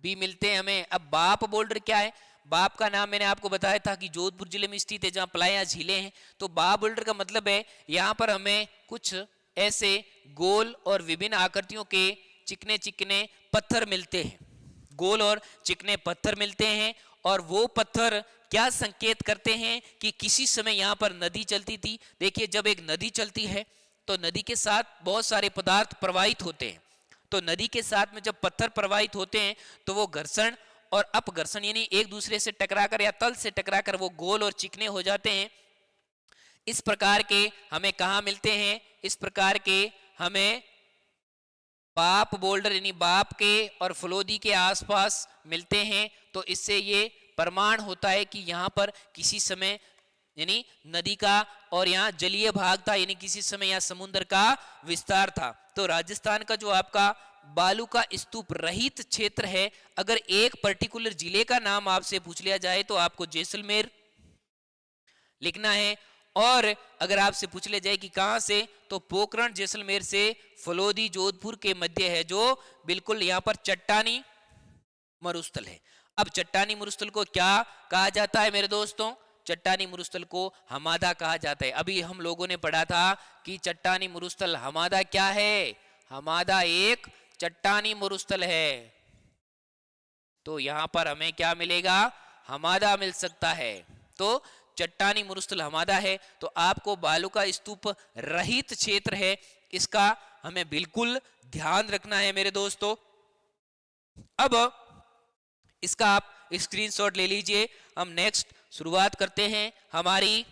Speaker 1: भी मिलते हैं हमें। अब बाप बोल्डर क्या है? बाप का नाम मैंने आपको बताया था कि जोधपुर जिले में स्थित है जहां पलाया झीलें हैं। तो बाप बोल्डर का मतलब है यहां पर हमें कुछ ऐसे गोल और विभिन्न आकृतियों के चिकने चिकने पत्थर मिलते हैं, गोल और चिकने पत्थर मिलते हैं। और वो पत्थर क्या संकेत करते हैं कि किसी समय यहाँ पर नदी चलती थी। देखिए जब एक नदी चलती है तो नदी के साथ बहुत सारे पदार्थ प्रवाहित होते हैं। तो नदी के साथ में जब पत्थर प्रवाहित होते हैं तो वो घर्षण और अपघर्षण यानी एक दूसरे से टकराकर या तल से टकराकर वो गोल और चिकने हो जाते हैं। इस प्रकार के हमें कहाँ मिलते हैं? इस प्रकार के हमें बाप बोल्डर यानी बाप के और फलोदी के आसपास मिलते हैं। तो इससे ये प्रमाण होता है कि यहाँ पर किसी समय यानी नदी का और यहाँ जलीय भाग था, यानी किसी समय यहाँ समुद्र का विस्तार था। तो राजस्थान का जो आपका बालू का स्तूप रहित क्षेत्र है, अगर एक पर्टिकुलर जिले का नाम आपसे पूछ लिया जाए तो आपको जैसलमेर लिखना है। और अगर आपसे पूछ लिया जाए कि कहां से, तो पोखरण जैसलमेर से फलोदी जोधपुर के मध्य है, जो बिल्कुल यहाँ पर चट्टानी मरुस्थल है। अब चट्टानी मरुस्थल को क्या कहा जाता है मेरे दोस्तों? चट्टानी मरुस्थल को हमादा कहा जाता है। अभी हम लोगों ने पढ़ा था कि चट्टानी मरुस्थल हमादा क्या है? हमादा एक चट्टानी मरुस्थल है। तो यहां पर हमें क्या मिलेगा? हमादा मिल सकता है। तो चट्टानी मरुस्थल हमादा है। तो आपको बालू का स्तूप रहित क्षेत्र है, इसका हमें बिल्कुल ध्यान रखना है मेरे दोस्तों। अब इसका आप स्क्रीनशॉट ले लीजिए। हम नेक्स्ट शुरुआत करते हैं हमारी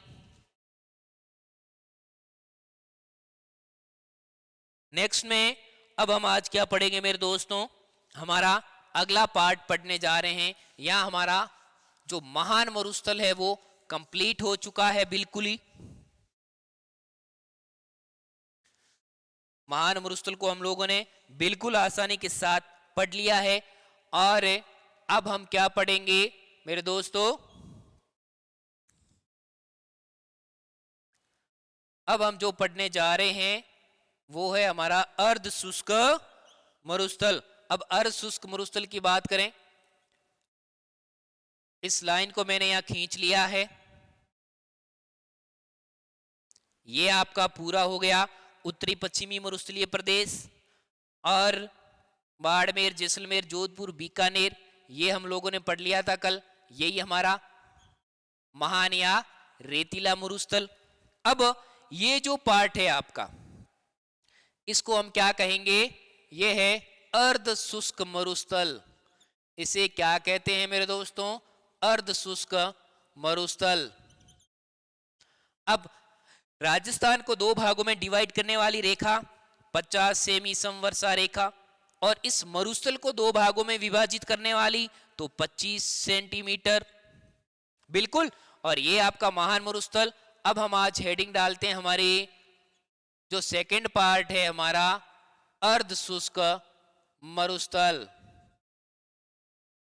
Speaker 1: नेक्स्ट में। अब हम आज क्या पढ़ेंगे मेरे दोस्तों? हमारा अगला पार्ट पढ़ने जा रहे हैं। यहाँ हमारा जो महान मरुस्थल है वो कंप्लीट हो चुका है बिल्कुल ही। महान मरुस्थल को हम लोगों ने बिल्कुल आसानी के साथ पढ़ लिया है। और अब हम क्या पढ़ेंगे मेरे दोस्तों? अब हम जो पढ़ने जा रहे हैं वो है हमारा अर्ध शुष्क मरुस्थल। अब अर्ध शुष्क मरुस्थल की बात करें इस लाइन को मैंने यहां खींच लिया है। ये आपका पूरा हो गया उत्तरी पश्चिमी मरुस्थलीय प्रदेश। और बाड़मेर, जैसलमेर, जोधपुर, बीकानेर ये हम लोगों ने पढ़ लिया था कल। यही हमारा महान या रेतीला मरुस्थल। अब ये जो पार्ट है आपका, इसको हम क्या कहेंगे? ये है अर्ध शुष्क मरुस्थल। इसे क्या कहते हैं मेरे दोस्तों? अर्ध शुष्क मरुस्थल। अब राजस्थान को दो भागों में डिवाइड करने वाली रेखा 50 सेमी समवर्षा रेखा, और इस मरुस्थल को दो भागों में विभाजित करने वाली तो 25 सेंटीमीटर, बिल्कुल। और ये आपका महान मरुस्थल। अब हम आज हेडिंग डालते हैं हमारे जो सेकंड पार्ट है हमारा अर्ध शुष्क मरुस्थल।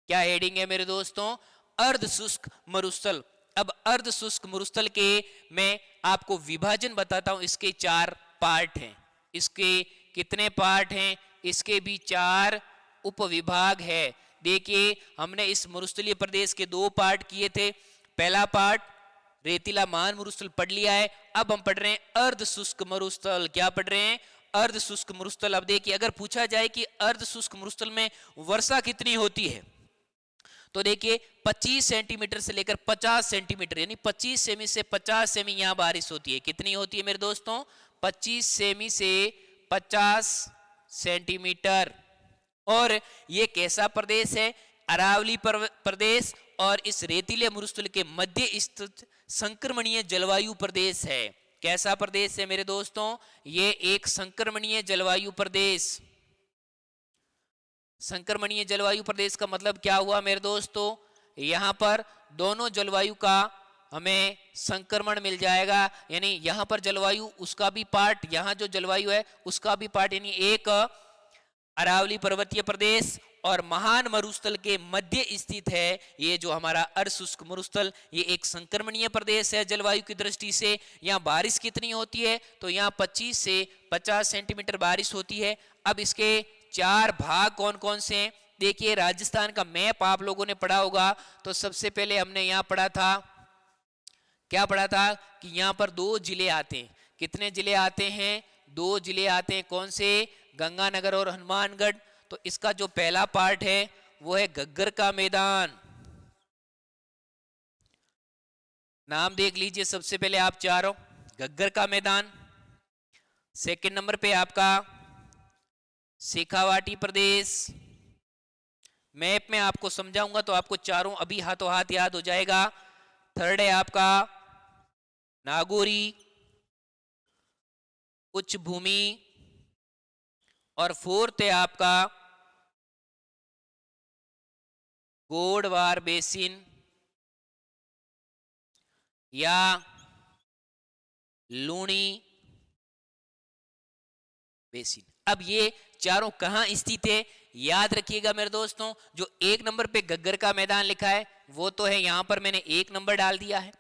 Speaker 1: क्या हेडिंग है मेरे दोस्तों? अर्ध शुष्क मरुस्थल। अब अर्ध शुष्क मरुस्थल के मैं आपको विभाजन बताता हूं। इसके 4 पार्ट हैं। इसके कितने पार्ट हैं? इसके भी 4 उपविभाग है। देखिए, हमने इस मरुस्थलीय प्रदेश के 2 पार्ट किए थे। पहला पार्ट रेतीला महान मरुस्थल पढ़ लिया है। अब हम पढ़ रहे हैं अर्ध शुष्क मरुस्थल। क्या पढ़ रहे हैं? अर्ध शुष्क मरुस्थल। अब देखिए, अगर पूछा जाए कि अर्ध शुष्क मरुस्थल में वर्षा कितनी होती है, तो देखिए 25 सेंटीमीटर से लेकर 50 सेंटीमीटर, यानी 25 सेमी से 50 सेमी यहां बारिश होती है। कितनी होती है मेरे दोस्तों? 25 सेमी से 50 सेंटीमीटर। और ये कैसा प्रदेश है? अरावली प्रदेश, और इस रेतीले मरुस्थल के मध्य स्थित संक्रमणीय जलवायु प्रदेश है। कैसा प्रदेश है मेरे दोस्तों? ये एक संक्रमणीय जलवायु प्रदेश। संक्रमणीय जलवायु प्रदेश का मतलब क्या हुआ मेरे दोस्तों? यहां पर दोनों जलवायु का हमें संक्रमण मिल जाएगा, यानी यहां पर जलवायु उसका भी पार्ट, यहां जो जलवायु है उसका भी पार्ट, यानी एक अरावली पर्वतीय प्रदेश और महान मरुस्थल के मध्य स्थित है ये जो हमारा अर्ध शुष्क मरुस्थल। ये एक संक्रमणीय प्रदेश है जलवायु की दृष्टि से। यहाँ बारिश कितनी होती है? तो यहाँ 25 से 50 सेंटीमीटर बारिश होती है। अब इसके 4 भाग कौन कौन से हैं? देखिए, राजस्थान का मैप आप लोगों ने पढ़ा होगा। तो सबसे पहले हमने यहाँ पढ़ा था, क्या पढ़ा था? कि यहाँ पर 2 जिले आते हैं। कितने जिले आते हैं? 2 जिले आते हैं। कौन से? गंगानगर और हनुमानगढ़। तो इसका जो पहला पार्ट है वो है घग्गर का मैदान। नाम देख लीजिए सबसे पहले आप चारों, घग्गर का मैदान। सेकंड नंबर पे आपका शेखावाटी प्रदेश। मैप में आपको समझाऊंगा तो आपको चारों अभी हाथों हाथ याद हो जाएगा। थर्ड है आपका नागौरी उच्च भूमि, और फोर्थ है आपका गोडवार बेसिन या लूणी बेसिन। अब ये चारों कहां स्थित है याद रखिएगा मेरे दोस्तों। जो 1 नंबर पे घग्गर का मैदान लिखा है वो तो है, यहां पर मैंने 1 नंबर डाल दिया है।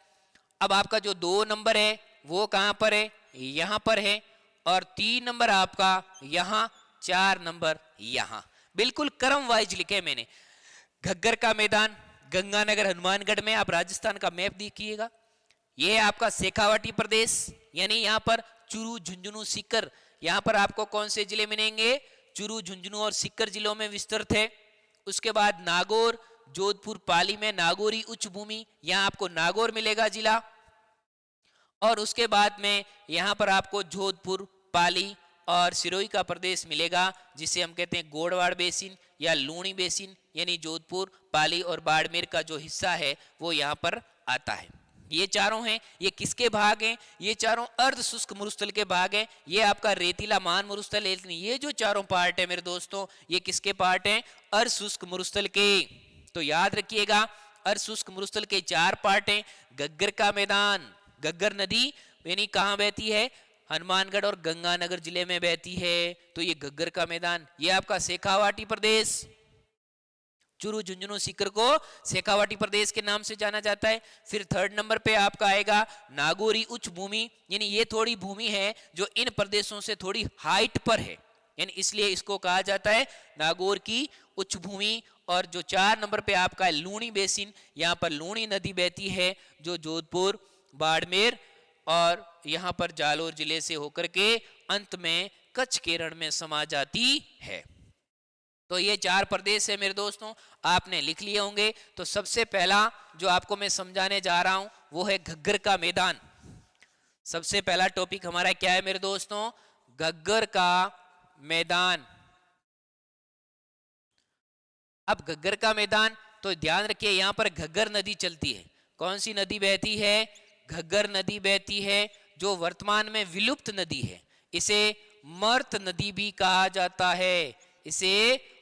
Speaker 1: अब आपका जो 2 नंबर है वो कहां पर है? यहां पर है। और 3 नंबर आपका यहां, 4 नंबर यहां। बिल्कुल क्रम वाइज लिखे मैंने। घग्गर का मैदान गंगानगर हनुमानगढ़ में। आप राजस्थान का मैप देखिएगा। ये है आपका शेखावाटी प्रदेश, यानी यहां पर चूरू, झुंझुनू, सीकर, यहां पर आपको कौन से जिले मिलेंगे? चूरू, झुंझुनू और सीकर जिलों में विस्तृत है। उसके बाद नागौर, जोधपुर, पाली में नागौरी उच्च भूमि, यहां आपको नागौर मिलेगा जिला। और उसके बाद में यहां पर आपको जोधपुर, पाली और सिरोही का प्रदेश मिलेगा, जिसे हम कहते हैं गोडवाड़ बेसिन या लूणी बेसिन, यानी जोधपुर, पाली और बाड़मेर का जो हिस्सा है वो यहाँ पर आता है। ये चारों हैं। ये किसके भाग हैं? ये चारों अर्ध शुष्क मरुस्थल के भाग हैं। ये आपका रेतीला महान मरुस्थल है। ये जो चारों पार्ट है मेरे दोस्तों, ये किसके पार्ट हैं? अर्ध शुष्क मरुस्थल के। तो याद रखिएगा, अर्ध शुष्क मरुस्थल के 4 पार्ट हैं। घग्गर का मैदान, घग्गर नदी यानी कहाँ बहती है? हनुमानगढ़ और गंगानगर जिले में बहती है। तो ये घग्गर का मैदान। ये आपका शेखावाटी प्रदेश, चूरू, झुंझुनू, सीकर को शेखावाटी प्रदेश के नाम से जाना जाता है। फिर 3rd नंबर पे आपका आएगा नागौरी उच्च भूमि, यानी ये थोड़ी भूमि है जो इन प्रदेशों से थोड़ी हाइट पर है, यानी इसलिए इसको कहा जाता है नागौर की उच्च भूमि। और जो 4 नंबर पे आपका है लूणी बेसिन, यहाँ पर लूणी नदी बहती है जो जोधपुर, बाड़मेर और यहाँ पर जालोर जिले से होकर के अंत में कच्छ केरल में समा जाती है। तो ये 4 प्रदेश है मेरे दोस्तों, आपने लिख लिए होंगे। तो सबसे पहला जो आपको मैं समझाने जा रहा हूं वो है घग्गर का मैदान। सबसे पहला टॉपिक हमारा क्या है मेरे दोस्तों? घग्गर का मैदान। अब घग्गर का मैदान, तो ध्यान रखिए यहां पर घग्गर नदी चलती है। कौन सी नदी बहती है? घग्गर नदी बहती है जो वर्तमान में विलुप्त नदी है। इसे मर्त नदी भी कहा जाता है, इसे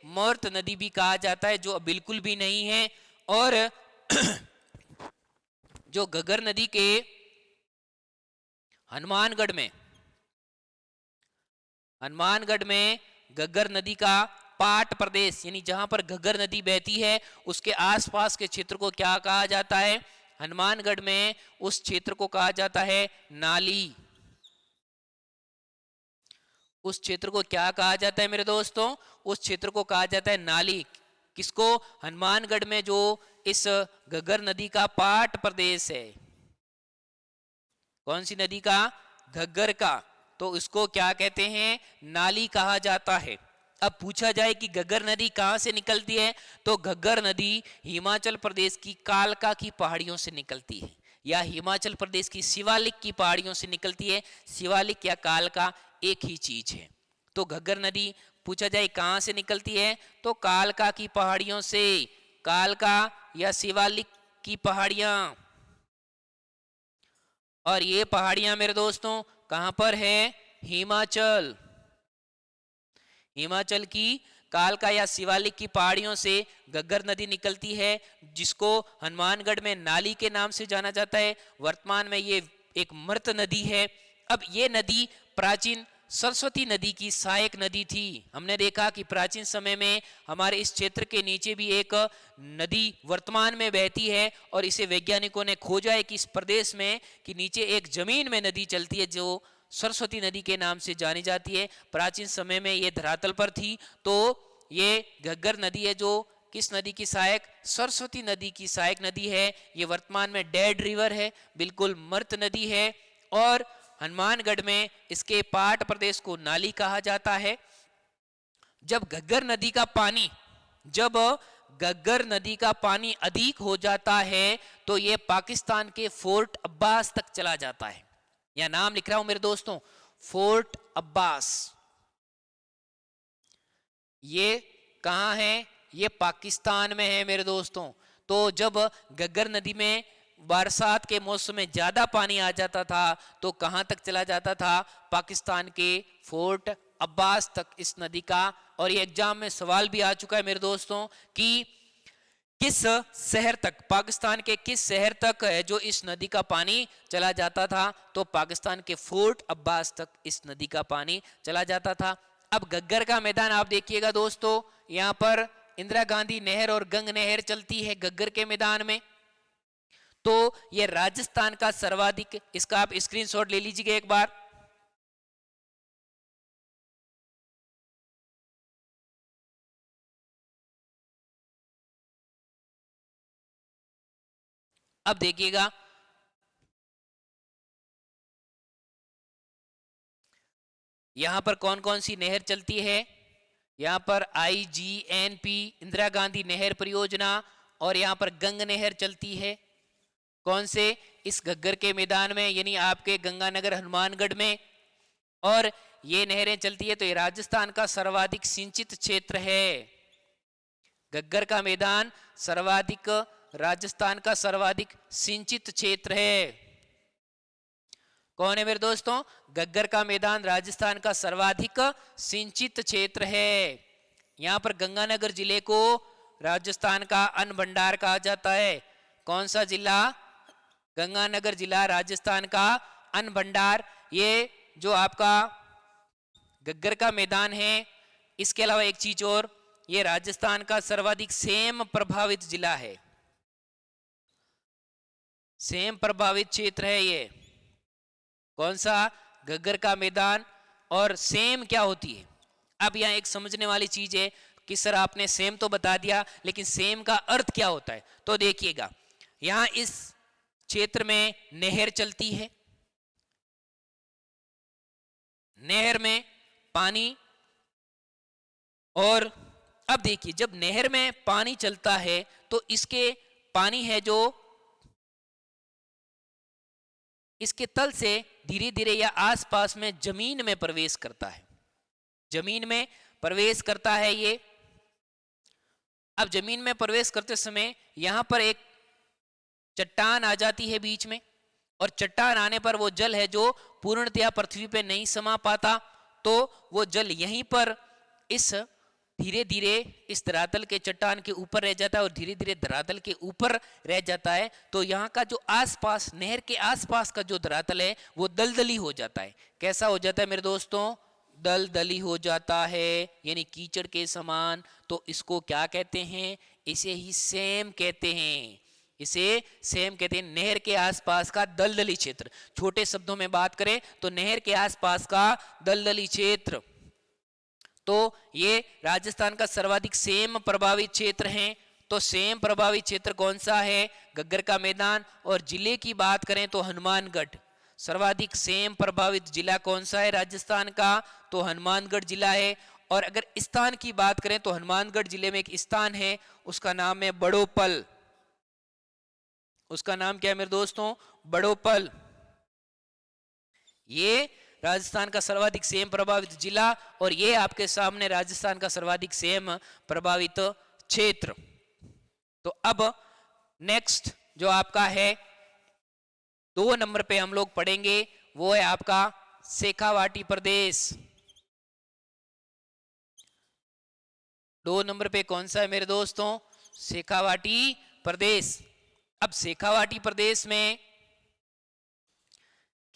Speaker 1: मर्त नदी भी कहा जाता है, जो बिल्कुल भी नहीं है। और जो घग्गर नदी के हनुमानगढ़ में घग्गर नदी का पाट प्रदेश, यानी जहां पर घग्गर नदी बहती है उसके आसपास के क्षेत्र को क्या कहा जाता है? हनुमानगढ़ में उस क्षेत्र को कहा जाता है नाली। उस क्षेत्र को क्या कहा जाता है मेरे दोस्तों? उस क्षेत्र को कहा जाता है नाली। किसको? हनुमानगढ़ में जो इस घग्गर नदी का पाट प्रदेश है। कौन सी नदी का? घग्गर का। तो इसको क्या कहते हैं? नाली कहा जाता है। अब पूछा जाए कि घग्गर नदी कहां से निकलती है, तो घग्गर नदी हिमाचल प्रदेश की कालका की पहाड़ियों से निकलती है, या हिमाचल प्रदेश की शिवालिक की पहाड़ियों से निकलती है। शिवालिक या कालका एक ही चीज है। तो घग्गर नदी पूछा जाए कहां से निकलती है, तो कालका की पहाड़ियों से। कालका या शिवालिक की पहाड़ियां। और ये पहाड़ियां मेरे दोस्तों कहां पर है? हिमाचल। हिमाचल की कालका या शिवालिक की पहाड़ियों से घग्गर नदी निकलती है, जिसको हनुमानगढ़ में नाली के नाम से जाना जाता है। वर्तमान में ये एक मृत नदी है। अब ये नदी प्राचीन सरस्वती नदी की सहायक नदी थी। हमने देखा कि प्राचीन समय में हमारे इस क्षेत्र के नीचे भी एक नदी वर्तमान में बहती है, और इसे वैज्ञानिकों ने खोजा है कि इस प्रदेश में कि नीचे एक जमीन में नदी चलती है जो सरस्वती नदी के नाम से जानी जाती है। प्राचीन समय में ये धरातल पर थी। तो ये घग्गर नदी है जो किस नदी की सहायक? सरस्वती नदी की सहायक नदी है। ये वर्तमान में डेड रिवर है, बिल्कुल मृत नदी है। और हनुमानगढ़ में इसके पाट प्रदेश को नाली कहा जाता है। जब घग्गर नदी का पानी अधिक हो जाता है तो ये पाकिस्तान के फोर्ट अब्बास तक चला जाता है। यह नाम लिख रहा हूं मेरे दोस्तों, फोर्ट अब्बास। ये कहां है? ये पाकिस्तान में है मेरे दोस्तों। तो जब घग्गर नदी में बरसात के मौसम में ज्यादा पानी आ जाता था तो कहां तक चला जाता था? पाकिस्तान के फोर्ट अब्बास तक इस नदी का। और ये एग्जाम में सवाल भी आ चुका है मेरे दोस्तों कि किस शहर तक, पाकिस्तान के किस शहर तक है जो इस नदी का पानी चला जाता था? तो पाकिस्तान के फोर्ट अब्बास तक इस नदी का पानी चला जाता था। अब घग्गर का मैदान आप देखिएगा दोस्तों, यहाँ पर इंदिरा गांधी नहर और गंग नहर चलती है घग्गर के मैदान में। तो ये राजस्थान का सर्वाधिक, इसका आप स्क्रीनशॉट ले लीजिएगा एक बार। अब देखिएगा यहां पर कौन कौन सी नहर चलती है। यहां पर IGNP इंदिरा गांधी नहर परियोजना, और यहां पर गंग नहर चलती है। कौन से? इस घग्गर के मैदान में, यानी आपके गंगानगर हनुमानगढ़ में। और ये नहरें चलती है। तो ये राजस्थान का सर्वाधिक सिंचित क्षेत्र है। घग्गर का मैदान राजस्थान का सर्वाधिक सिंचित क्षेत्र है। कौन है मेरे दोस्तों? घग्गर का मैदान राजस्थान का सर्वाधिक सिंचित क्षेत्र है। यहां पर गंगानगर जिले को राजस्थान का अन्न भंडार कहा जाता है। कौन सा जिला? गंगानगर जिला राजस्थान का अन्न भंडार। ये जो आपका घग्गर का मैदान है, इसके अलावा एक चीज और, ये राजस्थान का सर्वाधिक सेम प्रभावित जिला है। सेम प्रभावित क्षेत्र है ये। कौन सा? घग्गर का मैदान। और सेम क्या होती है? अब यहां एक समझने वाली चीज है कि सर आपने सेम तो बता दिया, लेकिन सेम का अर्थ क्या होता है? तो देखिएगा, यहां इस क्षेत्र में नहर चलती है, नहर में पानी, और अब देखिए जब नहर में पानी चलता है तो इसके पानी है जो इसके तल से धीरे धीरे या आसपास में जमीन में प्रवेश करता है, जमीन में प्रवेश करता है ये। अब जमीन में प्रवेश करते समय यहां पर एक चट्टान आ जाती है बीच में, और चट्टान आने पर वो जल है जो पूर्णतया पृथ्वी पे नहीं समा पाता, तो वो जल यहीं पर इस धीरे धीरे इस धरातल के चट्टान के ऊपर रह जाता है और धीरे धीरे धरातल के ऊपर रह जाता है। तो यहाँ का जो आसपास, नहर के आसपास का जो धरातल है वो दलदली हो जाता है। कैसा हो जाता है मेरे दोस्तों? दलदली हो जाता है, यानी कीचड़ के समान। तो इसको क्या कहते हैं? इसे ही सेम कहते हैं, इसे सेम कहते हैं। नहर के आसपास का दलदली क्षेत्र, छोटे शब्दों में बात करें तो नहर के आसपास का दलदली क्षेत्र। तो ये राजस्थान का सर्वाधिक सेम प्रभावित क्षेत्र है। तो सेम प्रभावित क्षेत्र कौन सा है? गग्गर का मैदान। और जिले की बात करें तो हनुमानगढ़। सर्वाधिक सेम प्रभावित जिला कौन सा है राजस्थान का? तो हनुमानगढ़ जिला है। और अगर स्थान की बात करें तो हनुमानगढ़ जिले में एक स्थान है, उसका नाम है बड़ोपल। उसका नाम क्या है मेरे दोस्तों? बड़ोपल। ये राजस्थान का सर्वाधिक सेम प्रभावित जिला, और ये आपके सामने राजस्थान का सर्वाधिक सेम प्रभावित क्षेत्र। तो अब नेक्स्ट जो आपका है 2 नंबर पे हम लोग पढ़ेंगे, वो है आपका शेखावाटी प्रदेश। 2 नंबर पे कौन सा है मेरे दोस्तों? शेखावाटी प्रदेश। अब शेखावाटी प्रदेश में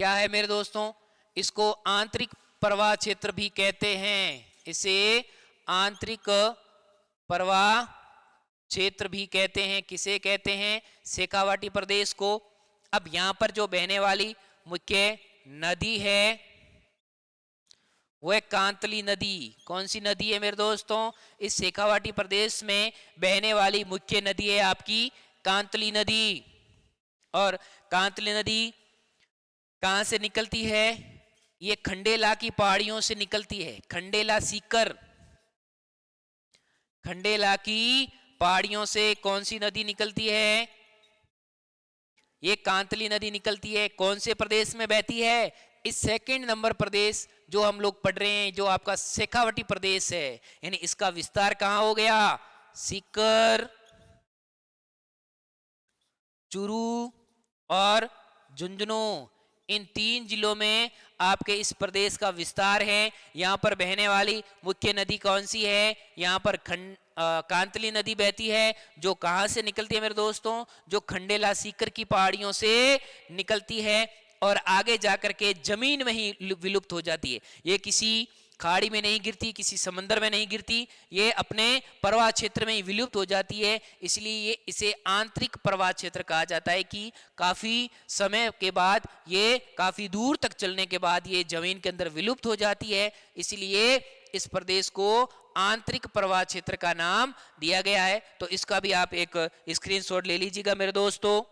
Speaker 1: क्या है मेरे दोस्तों? इसको आंतरिक प्रवाह क्षेत्र भी कहते हैं, इसे आंतरिक प्रवाह क्षेत्र भी कहते हैं। किसे कहते हैं? शेखावाटी प्रदेश को। अब यहां पर जो बहने वाली मुख्य नदी है वो है कांतली नदी। कौन सी नदी है मेरे दोस्तों? इस शेखावाटी प्रदेश में बहने वाली मुख्य नदी है आपकी कांतली नदी। और कांतली नदी कहां से निकलती है? ये खंडेला की पहाड़ियों से निकलती है। खंडेला सीकर, खंडेला की पहाड़ियों से कौन सी नदी निकलती है? ये कांतली नदी निकलती है। कौन से प्रदेश में बहती है? इस 2 नंबर प्रदेश जो हम लोग पढ़ रहे हैं, जो आपका शेखावाटी प्रदेश है, यानी इसका विस्तार कहां हो गया? सीकर, चूरू और झुंझुनू, इन 3 जिलों में आपके इस प्रदेश का विस्तार है। यहाँ पर बहने वाली मुख्य नदी कौन सी है? यहाँ पर कांतली नदी बहती है, जो कहाँ से निकलती है मेरे दोस्तों? जो खंडेला सीकर की पहाड़ियों से निकलती है और आगे जाकर के जमीन में ही विलुप्त हो जाती है। ये किसी खाड़ी में नहीं गिरती, किसी समंदर में नहीं गिरती, ये अपने प्रवाह क्षेत्र में ही विलुप्त हो जाती है। इसलिए ये इसे आंतरिक प्रवाह क्षेत्र कहा जाता है कि काफी समय के बाद, ये काफी दूर तक चलने के बाद ये जमीन के अंदर विलुप्त हो जाती है। इसलिए इस प्रदेश को आंतरिक प्रवाह क्षेत्र का नाम दिया गया है। तो इसका भी आप एक स्क्रीनशॉट ले लीजिएगा मेरे दोस्तों।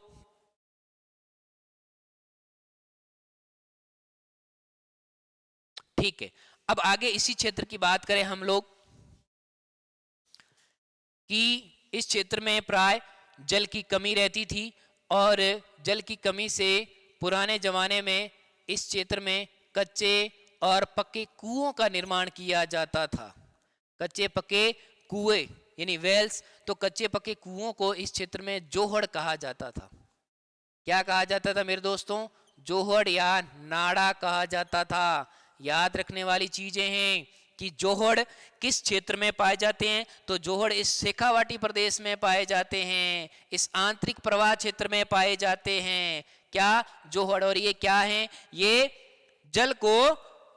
Speaker 1: ठीक है, अब आगे इसी क्षेत्र की बात करें हम लोग कि इस क्षेत्र में प्राय जल की कमी रहती थी, और जल की कमी से पुराने जमाने में इस क्षेत्र में कच्चे और पक्के कुओं का निर्माण किया जाता था। कच्चे पक्के कुएं यानी वेल्स। तो कच्चे पक्के कुओं को इस क्षेत्र में जोहड़ कहा जाता था। क्या कहा जाता था मेरे दोस्तों? जोहड़ या नाड़ा कहा जाता था। याद रखने वाली चीजें हैं कि जोहड़ किस क्षेत्र में पाए जाते हैं? तो जोहड़ इस शेखावाटी प्रदेश में पाए जाते हैं, इस आंतरिक प्रवाह क्षेत्र में पाए जाते हैं। क्या? जोहड़। और ये क्या है? ये जल को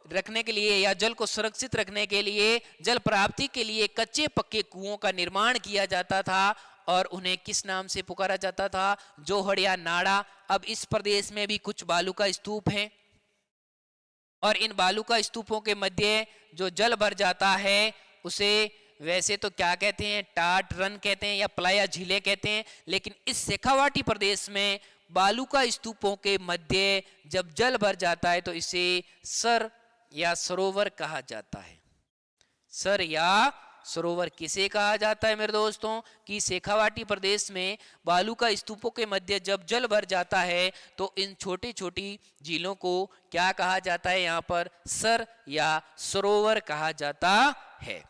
Speaker 1: रखने के लिए या जल को सुरक्षित रखने के लिए, जल प्राप्ति के लिए कच्चे पक्के कुओं का निर्माण किया जाता था, और उन्हें किस नाम से पुकारा जाता था? जोहड़ या नाड़ा। अब इस प्रदेश में भी कुछ बालू का स्तूप है, और इन बालू का स्तूपों के मध्य जो जल भर जाता है उसे वैसे तो क्या कहते हैं, टाट रन कहते हैं या प्लाया झीलें कहते हैं, लेकिन इस शेखावाटी प्रदेश में बालू का स्तूपों के मध्य जब जल भर जाता है तो इसे सर या सरोवर कहा जाता है। सर या सरोवर किसे कहा जाता है मेरे दोस्तों, कि शेखावाटी प्रदेश में बालू का स्तूपों के मध्य जब जल भर जाता है तो इन छोटी छोटी झीलों को क्या कहा जाता है, यहाँ पर सर या सरोवर कहा जाता है।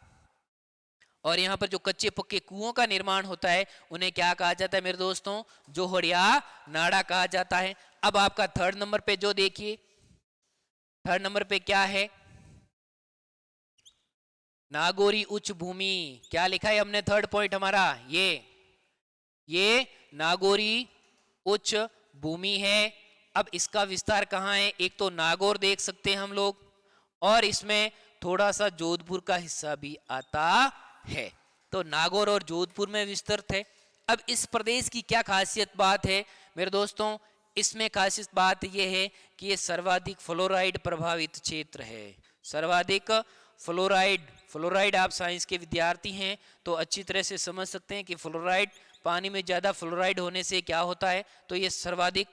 Speaker 1: और यहाँ पर जो कच्चे पक्के कुओं का निर्माण होता है उन्हें क्या कहा जाता है मेरे दोस्तों, जोहड़ या नाड़ा कहा जाता है। अब आपका थर्ड नंबर पे जो देखिए, थर्ड नंबर पे क्या है, नागौरी उच्च भूमि। क्या लिखा है हमने थर्ड पॉइंट हमारा, ये नागौरी उच्च भूमि है। अब इसका विस्तार कहाँ है, एक तो नागौर देख सकते हैं हम लोग, और इसमें थोड़ा सा जोधपुर का हिस्सा भी आता है, तो नागौर और जोधपुर में विस्तृत है। अब इस प्रदेश की क्या खासियत बात है मेरे दोस्तों, इसमें खासियत बात यह है कि ये सर्वाधिक फ्लोराइड प्रभावित क्षेत्र है। सर्वाधिक फ्लोराइड आप साइंस के विद्यार्थी हैं तो अच्छी तरह से समझ सकते हैं कि फ्लोराइड, पानी में ज्यादा फ्लोराइड होने से क्या होता है, तो ये सर्वाधिक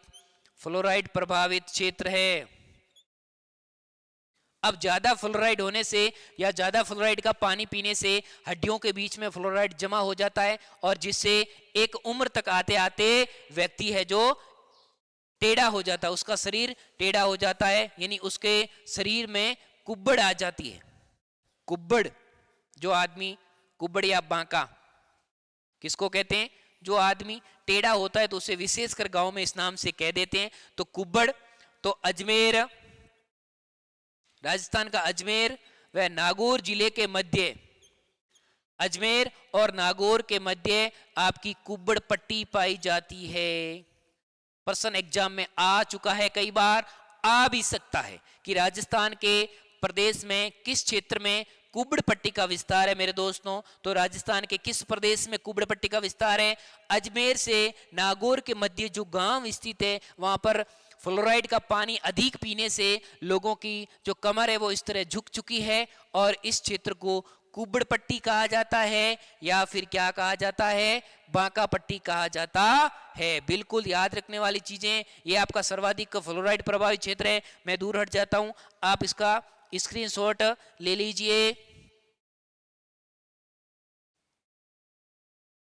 Speaker 1: फ्लोराइड प्रभावित क्षेत्र है। अब ज्यादा फ्लोराइड होने से या ज्यादा फ्लोराइड का पानी पीने से हड्डियों के बीच में फ्लोराइड जमा हो जाता है, और जिससे एक उम्र तक आते आते व्यक्ति है जो टेढ़ा हो जाता है, उसका शरीर टेढ़ा हो जाता है, यानी उसके शरीर में कुब्बड़ आ जाती है। कुब्बड़, जो आदमी कुब्बड़ या बांका किसको कहते हैं, जो आदमी टेढ़ा होता है तो उसे विशेषकर गांव में इस नाम से कह देते हैं, तो कुब्बड़। तो अजमेर, राजस्थान का अजमेर व नागौर जिले के मध्य, अजमेर और नागौर के मध्य आपकी कुब्बड़ पट्टी पाई जाती है। प्रश्न एग्जाम में आ चुका है, कई बार आ भी सकता है कि राजस्थान के प्रदेश में किस क्षेत्र में कुब्बड़ पट्टी का विस्तार है मेरे दोस्तों, तो राजस्थान के किस प्रदेश में कुब्बड़ पट्टी का विस्तार है, अजमेर से नागौर के मध्य जो गांव स्थित है वहां पर फ्लोराइड का पानी अधिक पीने से लोगों की जो कमर है वो इस तरह झुक चुकी है, और इस क्षेत्र को कुब्बड़ पट्टी कहा जाता है, या फिर क्या कहा जाता है, बांका पट्टी कहा जाता है। बिल्कुल याद रखने वाली चीजें, ये आपका सर्वाधिक फ्लोराइड प्रभावित क्षेत्र है। मैं दूर हट जाता हूं, आप इसका स्क्रीनशॉट ले लीजिए।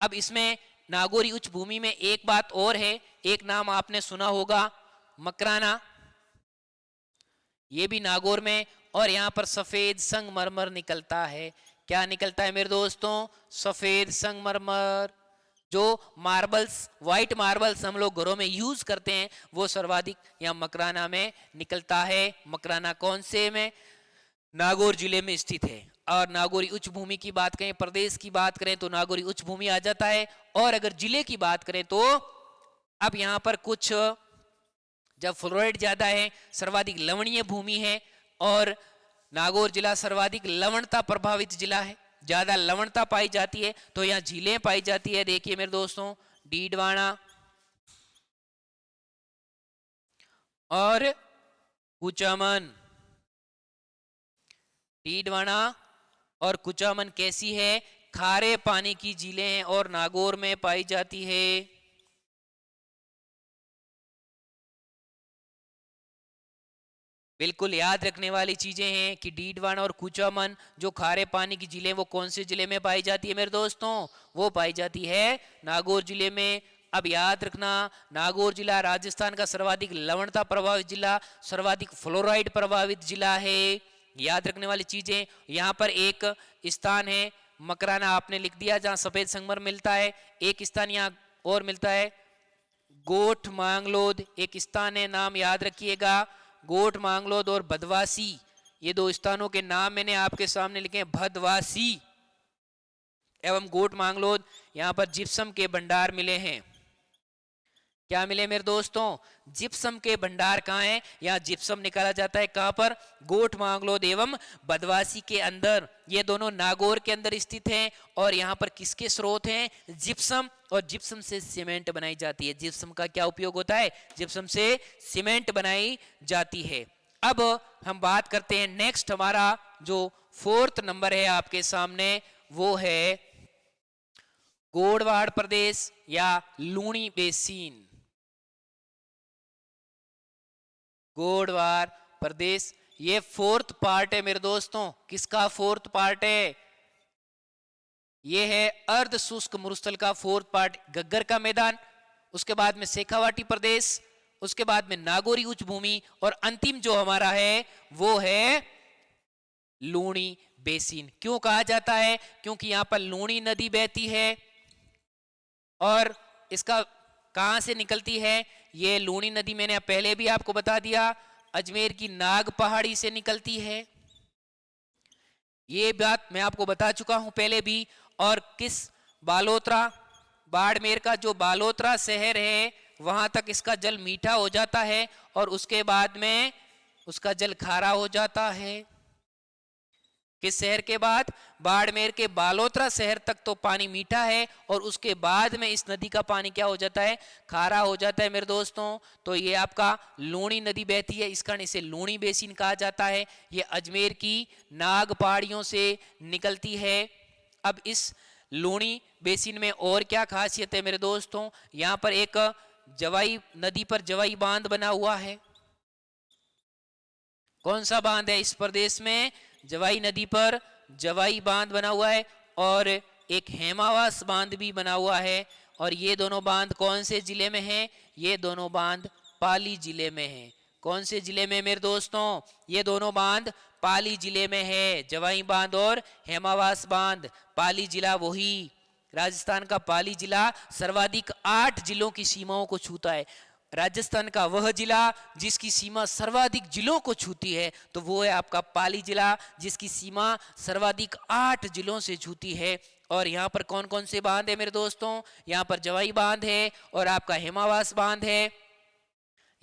Speaker 1: अब इसमें नागौरी उच्च भूमि में एक बात और है, एक नाम आपने सुना होगा, मकराना, ये भी नागौर में, और यहां पर सफेद संगमरमर निकलता है। क्या निकलता है मेरे दोस्तों, सफेद संगमरमर। जो मार्बल्स, व्हाइट मार्बल्स हम लोग घरों में यूज करते हैं वो सर्वाधिक यहाँ मकराना में निकलता है। मकराना कौन से में, नागौर जिले में स्थित है। और नागौरी उच्च भूमि की बात करें, प्रदेश की बात करें तो नागौरी उच्च भूमि आ जाता है, और अगर जिले की बात करें तो अब यहाँ पर कुछ, जब फ्लोराइड ज्यादा है, सर्वाधिक लवणीय भूमि है, और नागौर जिला सर्वाधिक लवणता प्रभावित जिला है, ज्यादा लवणता पाई जाती है, तो यहाँ झीलें पाई जाती है। देखिए मेरे दोस्तों, डीडवाना और कुचामन। डीडवाना और कुचामन कैसी है, खारे पानी की झीलें हैं और नागौर में पाई जाती है। बिल्कुल याद रखने वाली चीजें हैं कि डीडवाना और कुचामन जो खारे पानी की झीलें वो कौन से जिले में पाई जाती है मेरे दोस्तों, वो पाई जाती है नागौर जिले में। अब याद रखना, नागौर जिला राजस्थान का सर्वाधिक लवणता प्रभावित जिला, सर्वाधिक फ्लोराइड प्रभावित जिला है। याद रखने वाली चीजें, यहाँ पर एक स्थान है मकराना, आपने लिख दिया, जहां सफेद संगमरमर मिलता है। एक स्थान यहाँ और मिलता है गोठ मांगलोद, एक स्थान है, नाम याद रखिएगा, गोठ मांगलोद और भदवासी। ये दो स्थानों के नाम मैंने आपके सामने लिखे हैं, भदवासी एवं गोठ मांगलोद। यहाँ पर जिप्सम के भंडार मिले हैं। क्या मिले मेरे दोस्तों, जिप्सम के भंडार कहाँ है, यहाँ जिप्सम निकाला जाता है, कहाँ पर, गोठ मांगलोद एवं बदवासी के अंदर। ये दोनों नागौर के अंदर स्थित हैं, और यहाँ पर किसके स्रोत हैं, जिप्सम, और जिप्सम से सीमेंट बनाई जाती है। जिप्सम का क्या उपयोग होता है, जिप्सम से सीमेंट बनाई जाती है। अब हम बात करते हैं नेक्स्ट, हमारा जो फोर्थ नंबर है आपके सामने, वो है गोडवाड़ प्रदेश या लूणी बेसिन। गोडवाड़ प्रदेश ये फोर्थ पार्ट है मेरे दोस्तों। किसका फोर्थ पार्ट है? ये है अर्ध शुष्क मरुस्थल का फोर्थ पार्ट, गग्गर का मैदान, उसके बाद में शेखावाटी प्रदेश, उसके बाद में नागौरी उच्च भूमि, और अंतिम जो हमारा है वो है लूणी बेसिन। क्यों कहा जाता है? क्योंकि यहां पर लूणी नदी बहती है और इसका कहां से निकलती है? ये लूणी नदी मैंने पहले भी आपको बता दिया, अजमेर की नाग पहाड़ी से निकलती है। ये बात मैं आपको बता चुका हूं पहले भी। और किस बालोतरा, बाड़मेर का जो बालोतरा शहर है वहां तक इसका जल मीठा हो जाता है और उसके बाद में उसका जल खारा हो जाता है। किस शहर के बाद? बाड़मेर के बालोतरा शहर तक तो पानी मीठा है और उसके बाद में इस नदी का पानी क्या हो जाता है? खारा हो जाता है मेरे दोस्तों। तो ये आपका लूणी नदी बहती है, इस कारण इसे लूणी बेसिन कहा जाता है। ये अजमेर की नाग पहाड़ियों से निकलती है। अब इस लूणी बेसिन में और क्या खासियत है मेरे दोस्तों? यहाँ पर एक जवाई नदी पर जवाई बांध बना हुआ है। कौन सा बांध है इस प्रदेश में? जवाई नदी पर जवाई बांध बना हुआ है और एक हेमावास बांध भी बना हुआ है। और ये दोनों बांध कौन से जिले में हैं? ये दोनों बांध पाली जिले में हैं। कौन से जिले में मेरे दोस्तों? ये दोनों बांध पाली जिले में है। जवाई बांध और हेमावास बांध। पाली जिला वही राजस्थान का पाली जिला सर्वाधिक 8 जिलों की सीमाओं को छूता है। राजस्थान का वह जिला जिसकी सीमा सर्वाधिक जिलों को छूती है तो वो है आपका पाली जिला, जिसकी सीमा सर्वाधिक 8 जिलों से छूती है। और यहाँ पर कौन कौन से बांध है मेरे दोस्तों? यहाँ पर जवाई बांध है और आपका हेमावास बांध है।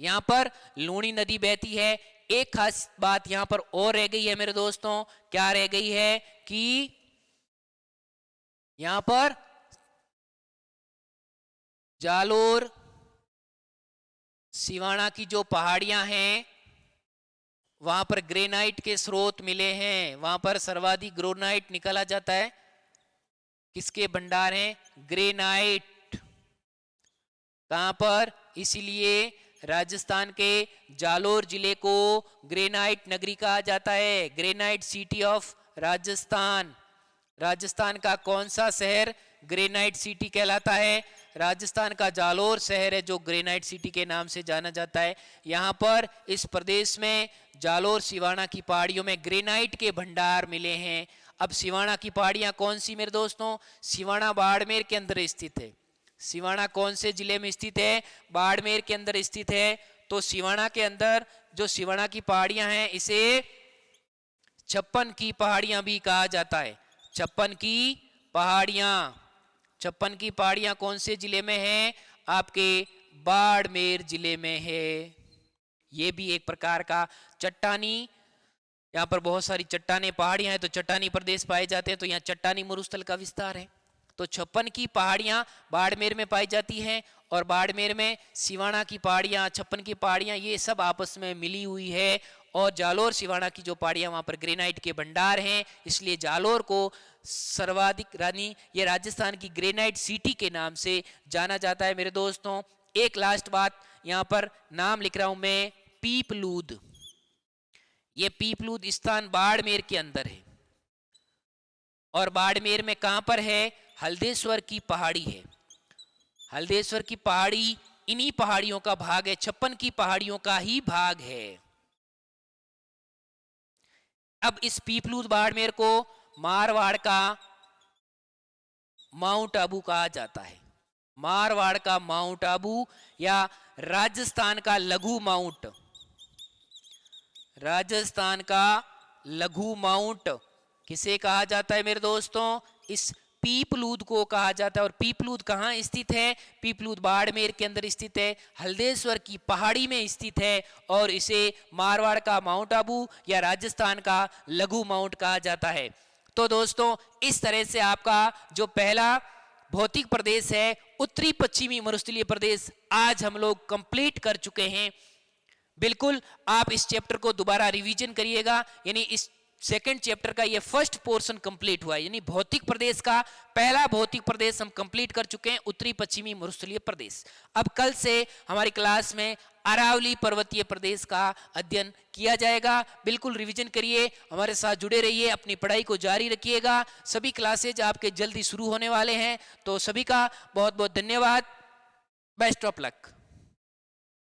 Speaker 1: यहाँ पर लूणी नदी बहती है। एक खास बात यहाँ पर और रह गई है मेरे दोस्तों। क्या रह गई है? कि यहाँ पर जालोर सिवाना की जो पहाड़ियां हैं वहां पर ग्रेनाइट के स्रोत मिले हैं। वहां पर सर्वाधिक ग्रेनाइट निकाला जाता है। किसके भंडार हैं? ग्रेनाइट। कहां पर? इसीलिए राजस्थान के जालोर जिले को ग्रेनाइट नगरी कहा जाता है। Granite city of Rajasthan. Rajasthan का कौन सा शहर ग्रेनाइट सिटी कहलाता है? राजस्थान का जालोर शहर है जो ग्रेनाइट सिटी के नाम से जाना जाता है। यहाँ पर इस प्रदेश में जालोर सिवाना की पहाड़ियों में ग्रेनाइट के भंडार मिले हैं। अब सिवाना की पहाड़ियां कौन सी मेरे दोस्तों? सिवाना बाड़मेर के अंदर स्थित है। सिवाना कौन से जिले में स्थित है? बाड़मेर के अंदर स्थित है। तो सिवाना के अंदर जो सिवाना की पहाड़ियां हैं इसे 56 की पहाड़ियां भी कहा जाता है। 56 की पहाड़ियां। 56 की पहाड़ियां कौन से जिले में है? आपके बाड़मेर जिले में है। ये भी एक प्रकार का चट्टानी, यहाँ पर बहुत सारी चट्टाने पहाड़ियां हैं तो चट्टानी प्रदेश पाए जाते हैं, तो यहाँ चट्टानी मरुस्थल का विस्तार है। तो 56 की पहाड़ियां बाड़मेर में पाई जाती हैं और बाड़मेर में सिवाना की पहाड़ियां, 56 की पहाड़ियां, ये सब आपस में मिली हुई है। और जालोर सिवाना की जो पहाड़ियां वहां पर ग्रेनाइट के भंडार हैं, इसलिए जालोर को सर्वाधिक ये राजस्थान की ग्रेनाइट सिटी के नाम से जाना जाता है मेरे दोस्तों। एक लास्ट बात यहाँ पर नाम लिख रहा हूं मैं, पीपलूद। ये पीपलूद स्थान बाड़मेर के अंदर है और बाड़मेर में कहां पर है? हल्देश्वर की पहाड़ी है। हल्देश्वर की पहाड़ी इन्हीं पहाड़ियों का भाग है, 56 की पहाड़ियों का ही भाग है। अब इस पीपलूद बाड़मेर को मारवाड़ का माउंट आबू कहा जाता है। मारवाड़ का माउंट आबू या राजस्थान का लघु माउंट। राजस्थान का लघु माउंट किसे कहा जाता है मेरे दोस्तों? इस पीपलूद को कहा जाता है। और पीपलूद कहाँ स्थित है? पीपलूद बाड़मेर के अंदर स्थित है, हल्देश्वर की पहाड़ी में स्थित है और इसे मारवाड़ का माउंट आबू या राजस्थान का लघु माउंट कहा जाता है। तो दोस्तों इस तरह से आपका जो पहला भौतिक प्रदेश है उत्तरी पश्चिमी मरुस्थलीय प्रदेश आज हम लोग कंप्लीट कर चुके हैं। बिल्कुल आप इस चैप्टर को दोबारा रिवीजन करिएगा, यानी इस सेकंड चैप्टर का ये फर्स्ट पोर्शन कंप्लीट हुआ है, यानी भौतिक प्रदेश का पहला भौतिक प्रदेश हम कंप्लीट कर चुके हैं, उत्तरी पश्चिमी मरुस्थलीय प्रदेश। अब कल से हमारी क्लास में अरावली पर्वतीय प्रदेश का अध्ययन किया जाएगा। बिल्कुल रिवीजन करिए, हमारे साथ जुड़े रहिए, अपनी पढ़ाई को जारी रखिएगा। सभी क्लासेज आपके जल्दी शुरू होने वाले हैं, तो सभी का बहुत बहुत धन्यवाद। Best of luck.